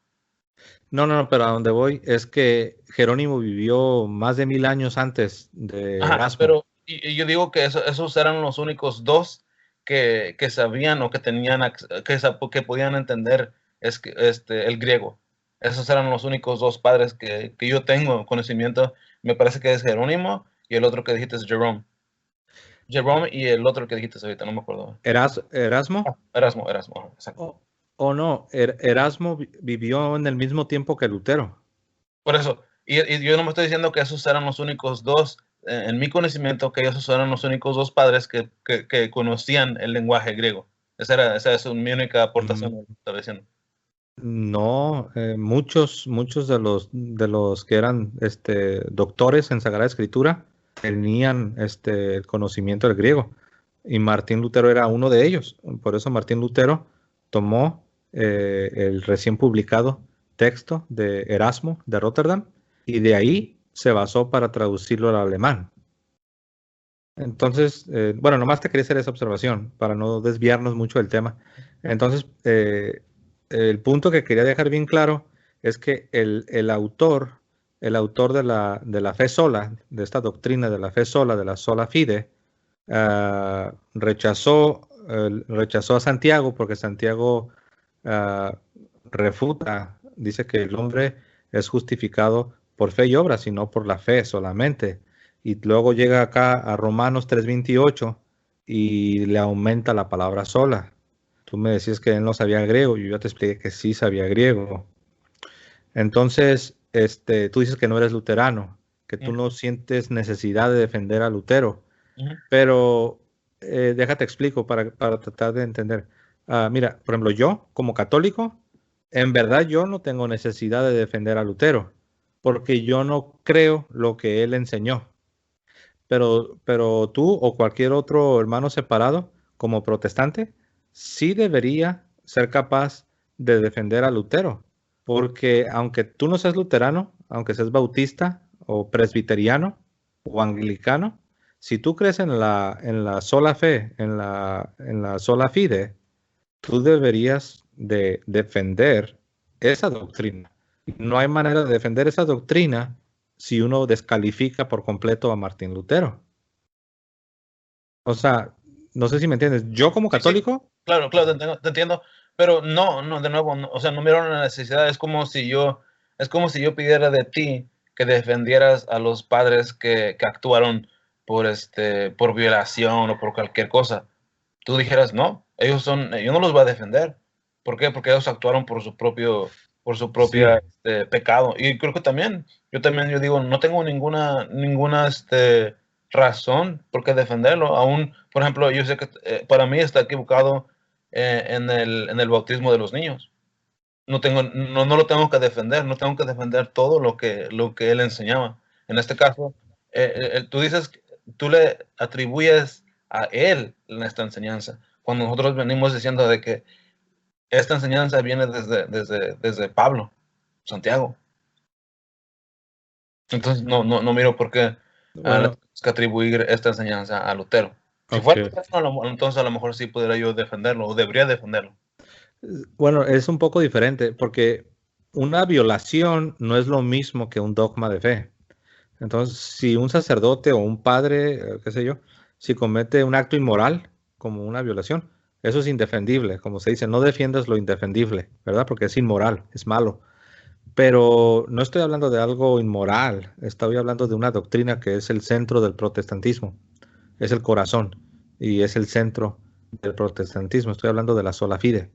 No, pero a donde voy es que Jerónimo vivió más de 1000 años antes de Erasmo. Pero y yo digo que esos eran los únicos dos que sabían o que tenían que podían entender el griego. Esos eran los únicos dos padres que yo tengo conocimiento. Me parece que es Jerónimo y el otro que dijiste es Jerome. Jerome y el otro que dijiste ahorita, no me acuerdo. ¿Erasmo? Erasmo, exacto. No, Erasmo vivió en el mismo tiempo que Lutero. Por eso, y yo no me estoy diciendo que esos eran los únicos dos, en mi conocimiento, que esos eran los únicos dos padres que conocían el lenguaje griego. Esa es mi única aportación, estaba diciendo. No, muchos de los que eran doctores en Sagrada Escritura tenían el conocimiento del griego. Y Martín Lutero era uno de ellos. Por eso Martín Lutero tomó el recién publicado texto de Erasmo de Rotterdam y de ahí se basó para traducirlo al alemán. Entonces, bueno, nomás te quería hacer esa observación para no desviarnos mucho del tema. Entonces, el punto que quería dejar bien claro es que el autor de la fe sola, de esta doctrina de la fe sola, de la sola fide, rechazó a Santiago porque Santiago refuta, dice que el hombre es justificado por fe y obras y no por la fe solamente. Y luego llega acá a Romanos 3:28 y le aumenta la palabra sola. Tú me decías que él no sabía griego y yo te expliqué que sí sabía griego. Entonces, tú dices que no eres luterano, que tú no sientes necesidad de defender a Lutero. Pero déjate explico para tratar de entender. Mira, por ejemplo, yo como católico, en verdad yo no tengo necesidad de defender a Lutero, porque yo no creo lo que él enseñó. Pero tú o cualquier otro hermano separado, como protestante, sí debería ser capaz de defender a Lutero, porque aunque tú no seas luterano, aunque seas bautista o presbiteriano o anglicano, si tú crees en la sola fe, en la sola fide, tú deberías de defender esa doctrina. No hay manera de defender esa doctrina si uno descalifica por completo a Martín Lutero. O sea, no sé si me entiendes. Yo como católico... Sí, claro, te entiendo. Pero no, de nuevo, o sea, no miro la necesidad. Es como si yo pidiera de ti que defendieras a los padres que actuaron por violación o por cualquier cosa. Tú dijeras, no, yo no los voy a defender. ¿Por qué? Porque ellos actuaron por su propia pecado. Y creo que yo digo, no tengo ninguna razón por qué defenderlo. Aún, por ejemplo, yo sé que para mí está equivocado en el bautismo de los niños. No lo tengo que defender, no tengo que defender todo lo que él enseñaba. En este caso, tú dices tú le atribuyes a él esta enseñanza, cuando nosotros venimos diciendo de que esta enseñanza viene desde Pablo, Santiago. Entonces no miro por qué le Bueno, tenemos que atribuir esta enseñanza a Lutero. Si ok. fuera Lutero, entonces a lo mejor sí pudiera yo defenderlo, o debería defenderlo. Bueno, es un poco diferente porque una violación no es lo mismo que un dogma de fe. Entonces, si un sacerdote o un padre, qué sé yo, si comete un acto inmoral como una violación, eso es indefendible. Como se dice, no defiendas lo indefendible, ¿verdad? Porque es inmoral, es malo. Pero no estoy hablando de algo inmoral, estoy hablando de una doctrina que es el centro del protestantismo, es el corazón y es el centro del protestantismo. Estoy hablando de la sola fide.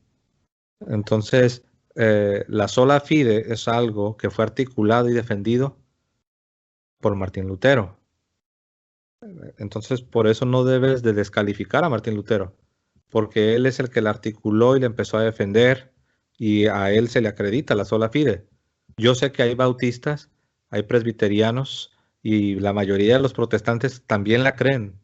Entonces, la sola fide es algo que fue articulado y defendido por Martín Lutero. Entonces, por eso no debes de descalificar a Martín Lutero, porque él es el que la articuló y le empezó a defender y a él se le acredita la sola fide. Yo sé que hay bautistas, hay presbiterianos y la mayoría de los protestantes también la creen,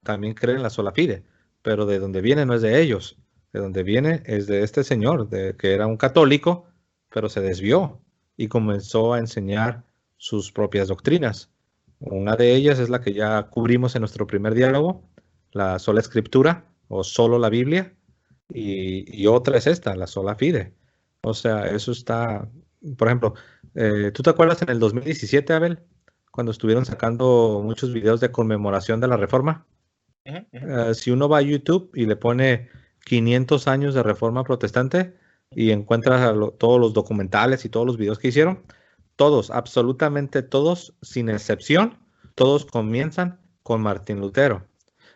también creen la sola fide, pero de donde viene no es de ellos, de donde viene es de este señor, que era un católico, pero se desvió y comenzó a enseñar sus propias doctrinas. Una de ellas es la que ya cubrimos en nuestro primer diálogo, la sola escritura o solo la Biblia, y otra es esta, la sola fide. O sea, eso está, por ejemplo, ¿tú te acuerdas en el 2017, Abel, cuando estuvieron sacando muchos videos de conmemoración de la Reforma? Si uno va a YouTube y le pone 500 años de Reforma Protestante y encuentra todos los documentales y todos los videos que hicieron, todos, absolutamente todos, sin excepción, todos comienzan con Martín Lutero.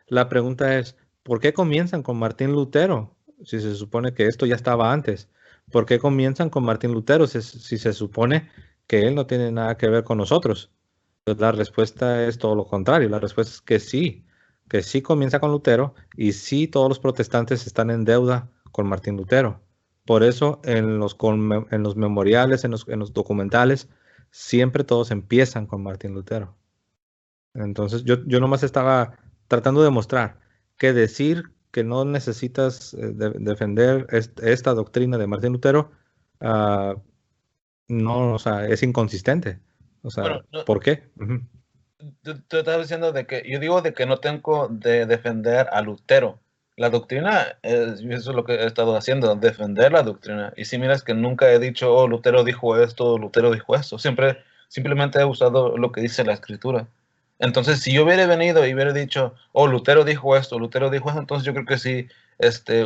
La pregunta es, ¿por qué comienzan con Martín Lutero? Si se supone que esto ya estaba antes. ¿Por qué comienzan con Martín Lutero si se supone que él no tiene nada que ver con nosotros? Pues la respuesta es todo lo contrario. La respuesta es que sí comienza con Lutero y sí todos los protestantes están en deuda con Martín Lutero. Por eso en los memoriales, en los documentales, siempre todos empiezan con Martín Lutero. Entonces yo nomás estaba tratando de mostrar que decir que no necesitas defender esta doctrina de Martín Lutero, no, o sea, es inconsistente. O sea, Bueno, ¿por qué? Ujú. tú estás diciendo de que yo digo de que no tengo de defender a Lutero. La doctrina, eso es lo que he estado haciendo, defender la doctrina. Y si miras que nunca he dicho, oh, Lutero dijo esto, Lutero dijo esto. Simplemente he usado lo que dice la escritura. Entonces, si yo hubiera venido y hubiera dicho, oh, Lutero dijo esto, entonces yo creo que sí,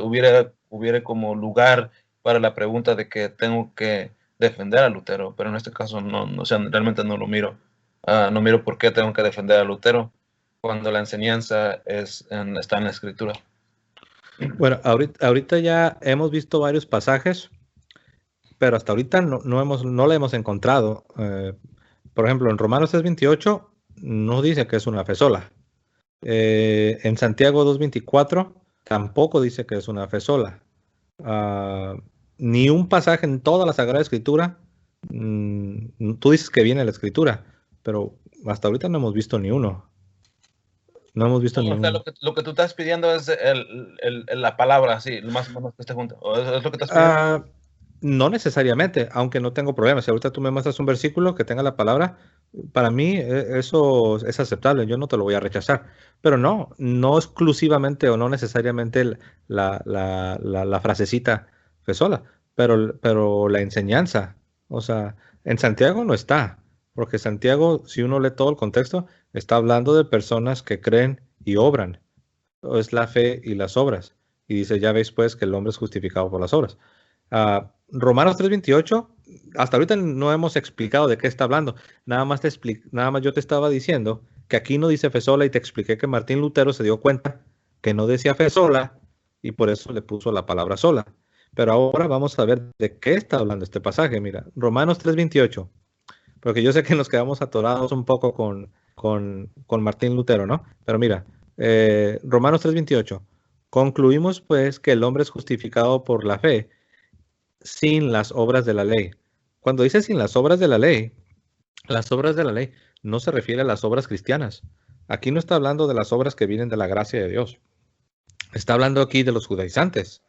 hubiera como lugar para la pregunta de que tengo que defender a Lutero. Pero en este caso no, o sea, realmente no lo miro. No miro por qué tengo que defender a Lutero cuando la enseñanza está en la escritura. Bueno, ahorita ya hemos visto varios pasajes, pero hasta ahorita no la hemos encontrado. Por ejemplo, en Romanos 3:28 no dice que es una fe sola. En Santiago 2:24 tampoco dice que es una fe sola. Ni un pasaje en toda la Sagrada Escritura. Tú dices que viene la Escritura, pero hasta ahorita no hemos visto ni uno. No hemos visto ni O sea, uno. lo que tú estás pidiendo es la palabra, sí, más o menos que esté junto. ¿O es lo que estás pidiendo? No necesariamente, aunque no tengo problemas. Si ahorita tú me muestras un versículo que tenga la palabra, para mí eso es aceptable, yo no te lo voy a rechazar. Pero no exclusivamente o no necesariamente la frasecita fue sola, pero la enseñanza, o sea, en Santiago no está, porque Santiago, si uno lee todo el contexto, está hablando de personas que creen y obran. Es la fe y las obras. Y dice, ya veis pues que el hombre es justificado por las obras. Romanos 3:28, hasta ahorita no hemos explicado de qué está hablando. Nada más yo te estaba diciendo que aquí no dice fe sola y te expliqué que Martín Lutero se dio cuenta que no decía fe sola y por eso le puso la palabra sola. Pero ahora vamos a ver de qué está hablando este pasaje. Mira, Romanos 3:28, porque yo sé que nos quedamos atorados un poco con Martín Lutero, ¿no? Pero mira, Romanos 3:28, concluimos pues que el hombre es justificado por la fe sin las obras de la ley. Cuando dice sin las obras de la ley no se refiere a las obras cristianas, Aquí no está hablando de las obras que vienen de la gracia de Dios. Está hablando aquí de los judaizantes.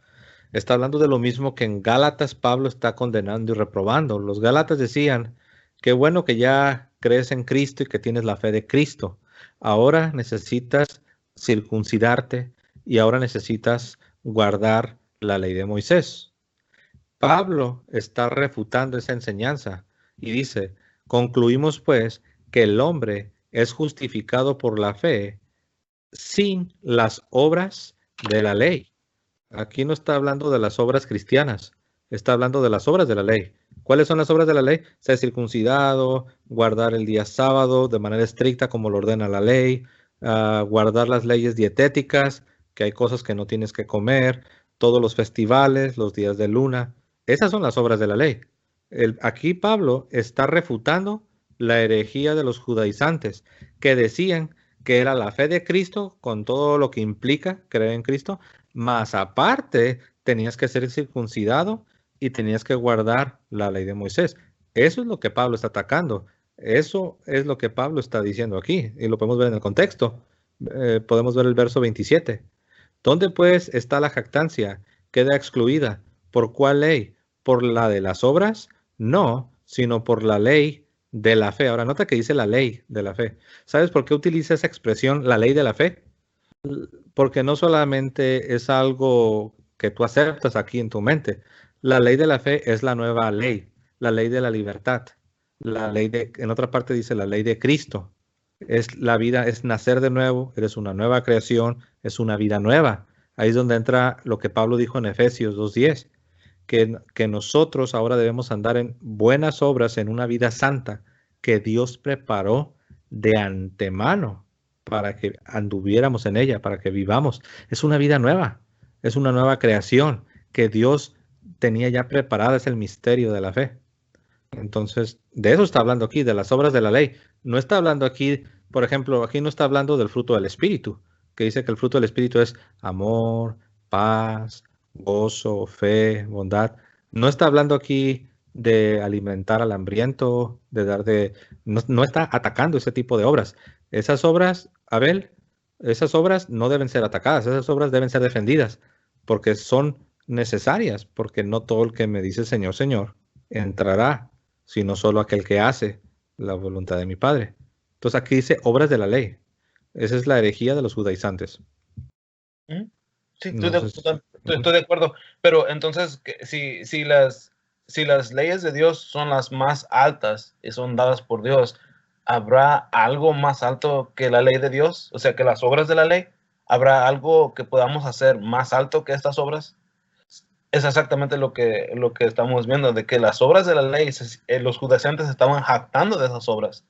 Está hablando de lo mismo que en Gálatas Pablo está condenando y reprobando. Los Gálatas decían, qué bueno que ya crees en Cristo y que tienes la fe de Cristo. Ahora necesitas circuncidarte y ahora necesitas guardar la ley de Moisés. Pablo está refutando esa enseñanza y dice, concluimos pues que el hombre es justificado por la fe sin las obras de la ley. Aquí no está hablando de las obras cristianas, está hablando de las obras de la ley. ¿Cuáles son las obras de la ley? Ser circuncidado, guardar el día sábado de manera estricta como lo ordena la ley, guardar las leyes dietéticas, que hay cosas que no tienes que comer, todos los festivales, los días de luna. Esas son las obras de la ley. Aquí Pablo está refutando la herejía de los judaizantes, que decían que era la fe de Cristo con todo lo que implica creer en Cristo, más aparte tenías que ser circuncidado y tenías que guardar la ley de Moisés. Eso es lo que Pablo está atacando. Eso es lo que Pablo está diciendo aquí y lo podemos ver en el contexto. Podemos ver el verso 27. ¿Dónde pues está la jactancia? Queda excluida. ¿Por cuál ley? ¿Por la de las obras? No, sino por la ley de la fe. Ahora nota que dice la ley de la fe. ¿Sabes por qué utiliza esa expresión, la ley de la fe? Porque no solamente es algo que tú aceptas aquí en tu mente. La ley de la fe es la nueva ley, la ley de la libertad. La ley de, en otra parte dice la ley de Cristo. Es la vida, es nacer de nuevo, eres una nueva creación, es una vida nueva. Ahí es donde entra lo que Pablo dijo en Efesios 2:10, que nosotros ahora debemos andar en buenas obras, en una vida santa que Dios preparó de antemano para que anduviéramos en ella, para que vivamos. Es una vida nueva, es una nueva creación que Dios tenía ya preparada, es el misterio de la fe. Entonces, de eso está hablando aquí, de las obras de la ley. No está hablando aquí, por ejemplo, aquí no está hablando del fruto del Espíritu, que dice que el fruto del Espíritu es amor, paz, gozo, fe, bondad. No está hablando aquí de alimentar al hambriento, no está atacando ese tipo de obras. Esas obras, Abel, esas obras no deben ser atacadas, esas obras deben ser defendidas, porque son necesarias, porque no todo el que me dice Señor, Señor, entrará, sino solo aquel que hace la voluntad de mi Padre. Entonces aquí dice obras de la ley. Esa es la herejía de los judaizantes. Sí, No sé si- estoy de acuerdo. Pero entonces, si las leyes de Dios son las más altas y son dadas por Dios, ¿habrá algo más alto que la ley de Dios? O sea, que las obras de la ley, ¿habrá algo que podamos hacer más alto que estas obras? Es exactamente lo que estamos viendo, de que las obras de la ley, los judaizantes estaban jactando de esas obras.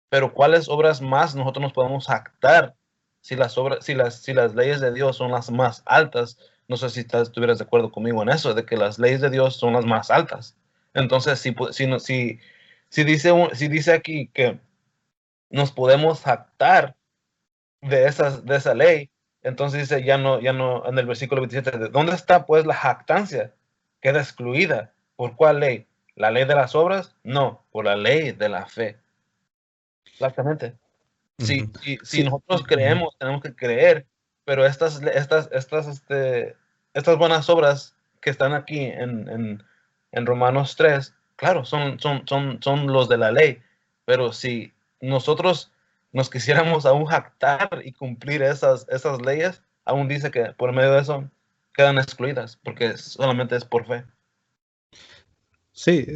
Pero ¿cuáles obras más nosotros nos podemos jactar si las leyes de Dios son las más altas? No sé si estuvieras de acuerdo conmigo en eso, de que las leyes de Dios son las más altas. Entonces, si dice aquí que nos podemos jactar de esa ley, entonces dice ya no, en el versículo 27, ¿de dónde está pues la jactancia? Queda excluida. ¿Por cuál ley? ¿La ley de las obras? No, por la ley de la fe. Exactamente. Si Sí. nosotros creemos, tenemos que creer, pero estas buenas obras que están aquí en Romanos 3, claro, son los de la ley, pero si nosotros nos quisiéramos aún jactar y cumplir esas leyes, aún dice que por medio de eso quedan excluidas, porque solamente es por fe. Sí,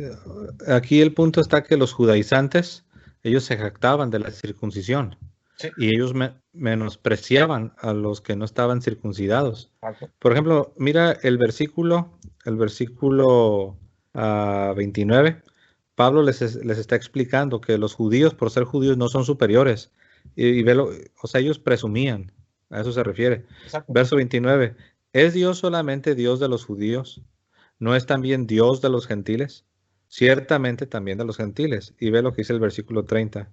aquí el punto está que los judaizantes, ellos se jactaban de la circuncisión. Sí. Y ellos menospreciaban a los que no estaban circuncidados. Exacto. Por ejemplo, mira el versículo 29. Pablo les está explicando que los judíos, por ser judíos, no son superiores. Y velo, o sea, ellos presumían, a eso se refiere. Exacto. Verso 29. ¿Es Dios solamente Dios de los judíos? ¿No es también Dios de los gentiles? Ciertamente también de los gentiles. Y ve lo que dice el versículo 30.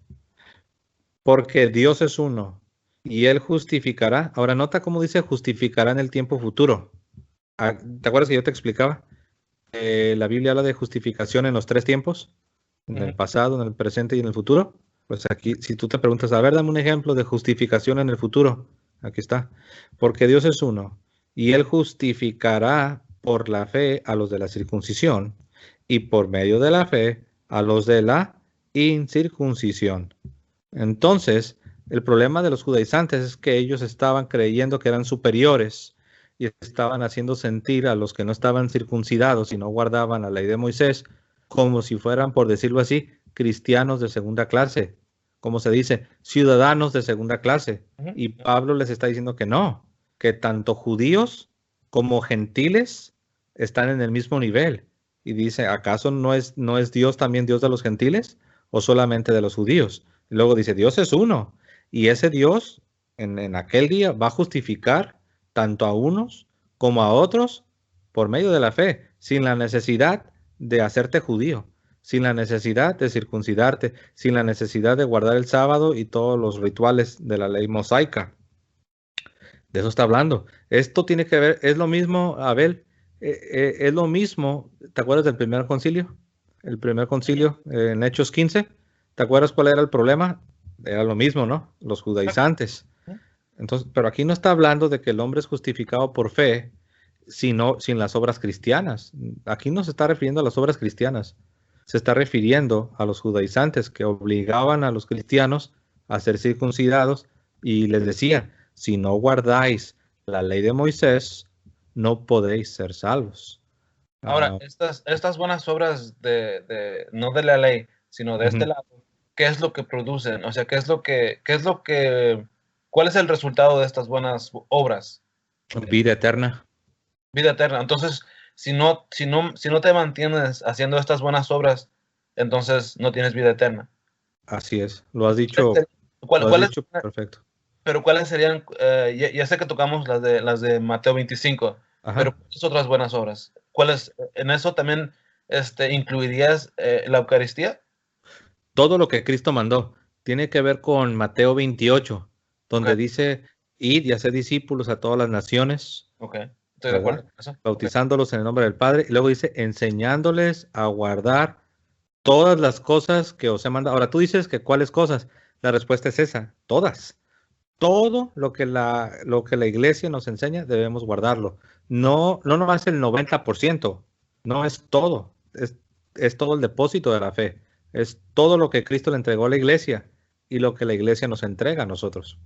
Porque Dios es uno y Él justificará. Ahora nota cómo dice justificará en el tiempo futuro. ¿Te acuerdas que yo te explicaba? La Biblia habla de justificación en los tres tiempos, en el pasado, en el presente y en el futuro. Pues aquí, si tú te preguntas, a ver, dame un ejemplo de justificación en el futuro. Aquí está. Porque Dios es uno y Él justificará por la fe a los de la circuncisión y por medio de la fe a los de la incircuncisión. Entonces, el problema de los judaizantes es que ellos estaban creyendo que eran superiores y estaban haciendo sentir a los que no estaban circuncidados y no guardaban la ley de Moisés como si fueran, por decirlo así, cristianos de segunda clase, como se dice, ciudadanos de segunda clase. Y Pablo les está diciendo que no, que tanto judíos como gentiles están en el mismo nivel. Y dice, ¿acaso no es Dios también Dios de los gentiles o solamente de los judíos? Y luego dice, Dios es uno. Y ese Dios en aquel día va a justificar tanto a unos como a otros por medio de la fe, sin la necesidad de hacerte judío, sin la necesidad de circuncidarte, sin la necesidad de guardar el sábado y todos los rituales de la ley mosaica. De eso está hablando. Esto tiene que ver, es lo mismo, Abel, es lo mismo, ¿te acuerdas del primer concilio? El primer concilio en Hechos 15, ¿te acuerdas cuál era el problema? Era lo mismo, ¿no? Los judaizantes. Entonces, pero aquí no está hablando de que el hombre es justificado por fe, sino sin las obras cristianas. Aquí no se está refiriendo a las obras cristianas, se está refiriendo a los judaizantes que obligaban a los cristianos a ser circuncidados y les decían, si no guardáis la ley de Moisés, no podéis ser salvos. Ahora, estas buenas obras no de la ley, sino de este lado, ¿qué es lo que producen? O sea, ¿cuál es el resultado de estas buenas obras? Vida eterna. Vida eterna. Entonces, si no te mantienes haciendo estas buenas obras, entonces no tienes vida eterna. Así es, lo has dicho, perfecto. Pero ¿cuáles serían? Ya sé que tocamos las de Mateo 25, Ajá. pero ¿cuáles otras buenas obras? ¿En eso también incluirías la Eucaristía? Todo lo que Cristo mandó tiene que ver con Mateo 28, donde dice, id y haced discípulos a todas las naciones. Estoy de acuerdo con eso. Bautizándolos en el nombre del Padre. Y luego dice, enseñándoles a guardar todas las cosas que os he mandado. Ahora tú dices que ¿cuáles cosas? La respuesta es esa, todas. Todo lo que la iglesia nos enseña debemos guardarlo. No nomás el 90%, no es todo, es todo el depósito de la fe. Es todo lo que Cristo le entregó a la iglesia y lo que la iglesia nos entrega a nosotros.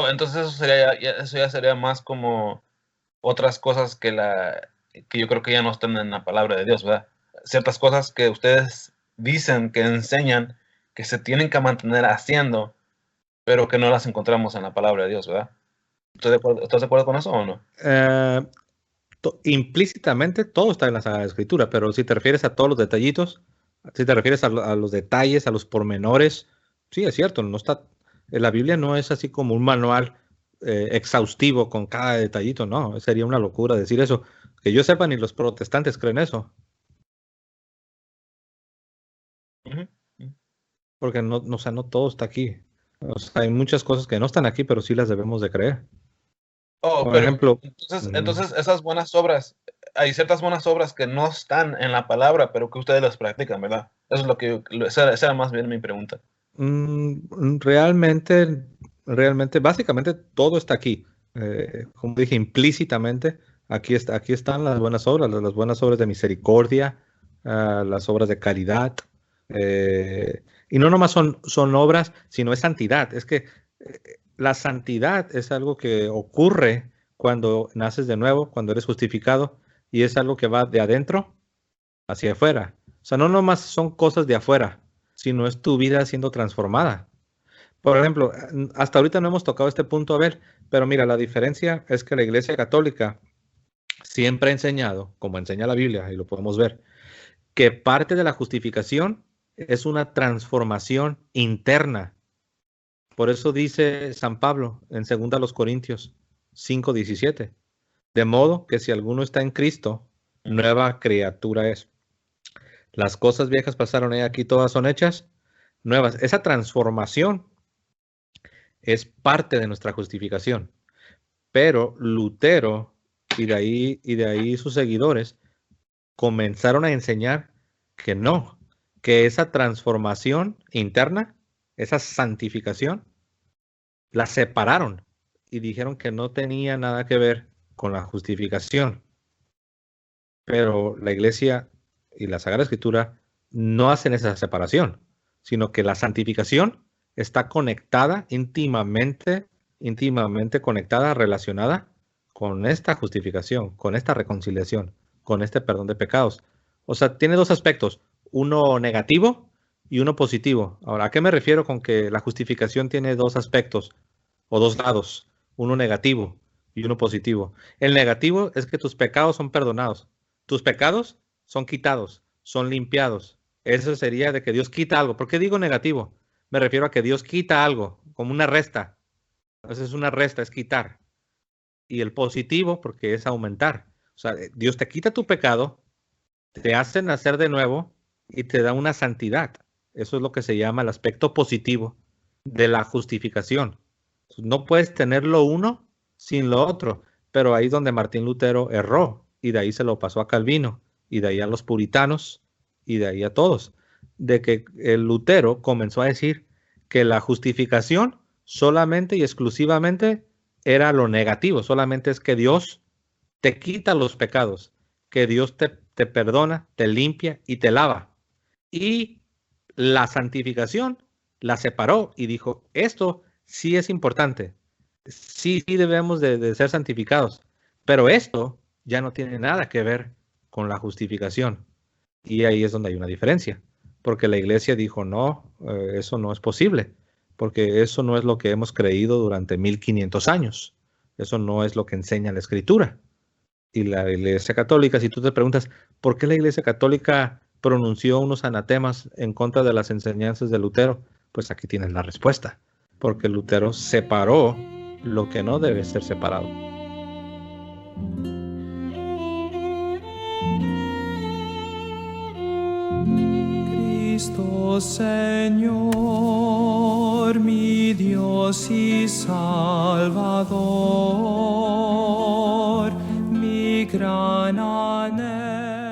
Entonces eso ya sería más como otras cosas que yo creo que ya no están en la palabra de Dios, ¿verdad? Ciertas cosas que ustedes dicen, que enseñan, que se tienen que mantener haciendo, pero que no las encontramos en la palabra de Dios, ¿verdad? ¿Estás de acuerdo con eso o no? Implícitamente todo está en la Sagrada Escritura, pero si te refieres a todos los detallitos, si te refieres a los detalles, a los pormenores, sí, es cierto, no está, la Biblia no es así como un manual exhaustivo con cada detallito, no, sería una locura decir eso. Que yo sepa, ni los protestantes creen eso. Porque no todo está aquí. O sea, hay muchas cosas que no están aquí, pero sí las debemos de creer. Por ejemplo, entonces esas buenas obras, hay ciertas buenas obras que no están en la palabra, pero que ustedes las practican, ¿verdad? Eso es lo que esa era más bien mi pregunta. Realmente, básicamente todo está aquí. Como dije, implícitamente, aquí están las buenas obras de misericordia, las obras de caridad. Y no nomás son obras, sino es santidad. Es que la santidad es algo que ocurre cuando naces de nuevo, cuando eres justificado, y es algo que va de adentro hacia afuera. O sea, no nomás son cosas de afuera, sino es tu vida siendo transformada. Por ejemplo, hasta ahorita no hemos tocado este punto, a ver, pero mira, la diferencia es que la Iglesia Católica siempre ha enseñado, como enseña la Biblia, y lo podemos ver, que parte de la justificación es una transformación interna. Por eso dice San Pablo en 2 Corintios 5:17, de modo que si alguno está en Cristo, nueva criatura es. Las cosas viejas pasaron y aquí todas son hechas nuevas. Esa transformación es parte de nuestra justificación. Pero Lutero y de ahí sus seguidores comenzaron a enseñar que no, que esa transformación interna esa santificación, la separaron y dijeron que no tenía nada que ver con la justificación. Pero la iglesia y la Sagrada Escritura no hacen esa separación, sino que la santificación está conectada íntimamente conectada, relacionada con esta justificación, con esta reconciliación, con este perdón de pecados. O sea, tiene dos aspectos, uno negativo y uno positivo. Ahora, ¿a qué me refiero con que la justificación tiene dos aspectos o dos lados? Uno negativo y uno positivo. El negativo es que tus pecados son perdonados. Tus pecados son quitados, son limpiados. Eso sería de que Dios quita algo. ¿Por qué digo negativo? Me refiero a que Dios quita algo, como una resta. Entonces es una resta, es quitar. Y el positivo, porque es aumentar. O sea, Dios te quita tu pecado, te hace nacer de nuevo y te da una santidad. Eso es lo que se llama el aspecto positivo de la justificación. No puedes tener lo uno sin lo otro, pero ahí es donde Martín Lutero erró y de ahí se lo pasó a Calvino y de ahí a los puritanos y de ahí a todos. De que el Lutero comenzó a decir que la justificación solamente y exclusivamente era lo negativo, solamente es que Dios te quita los pecados, que Dios te perdona, te limpia y te lava. Y la santificación la separó y dijo, esto sí es importante, sí debemos de ser santificados, pero esto ya no tiene nada que ver con la justificación. Y ahí es donde hay una diferencia, porque la iglesia dijo, no, eso no es posible, porque eso no es lo que hemos creído durante 1500 años, eso no es lo que enseña la Escritura. Y la Iglesia Católica, si tú te preguntas, ¿por qué la Iglesia Católica pronunció unos anatemas en contra de las enseñanzas de Lutero? Pues aquí tienes la respuesta, porque Lutero separó lo que no debe ser separado. Cristo Señor, mi Dios y Salvador, mi gran anhelo.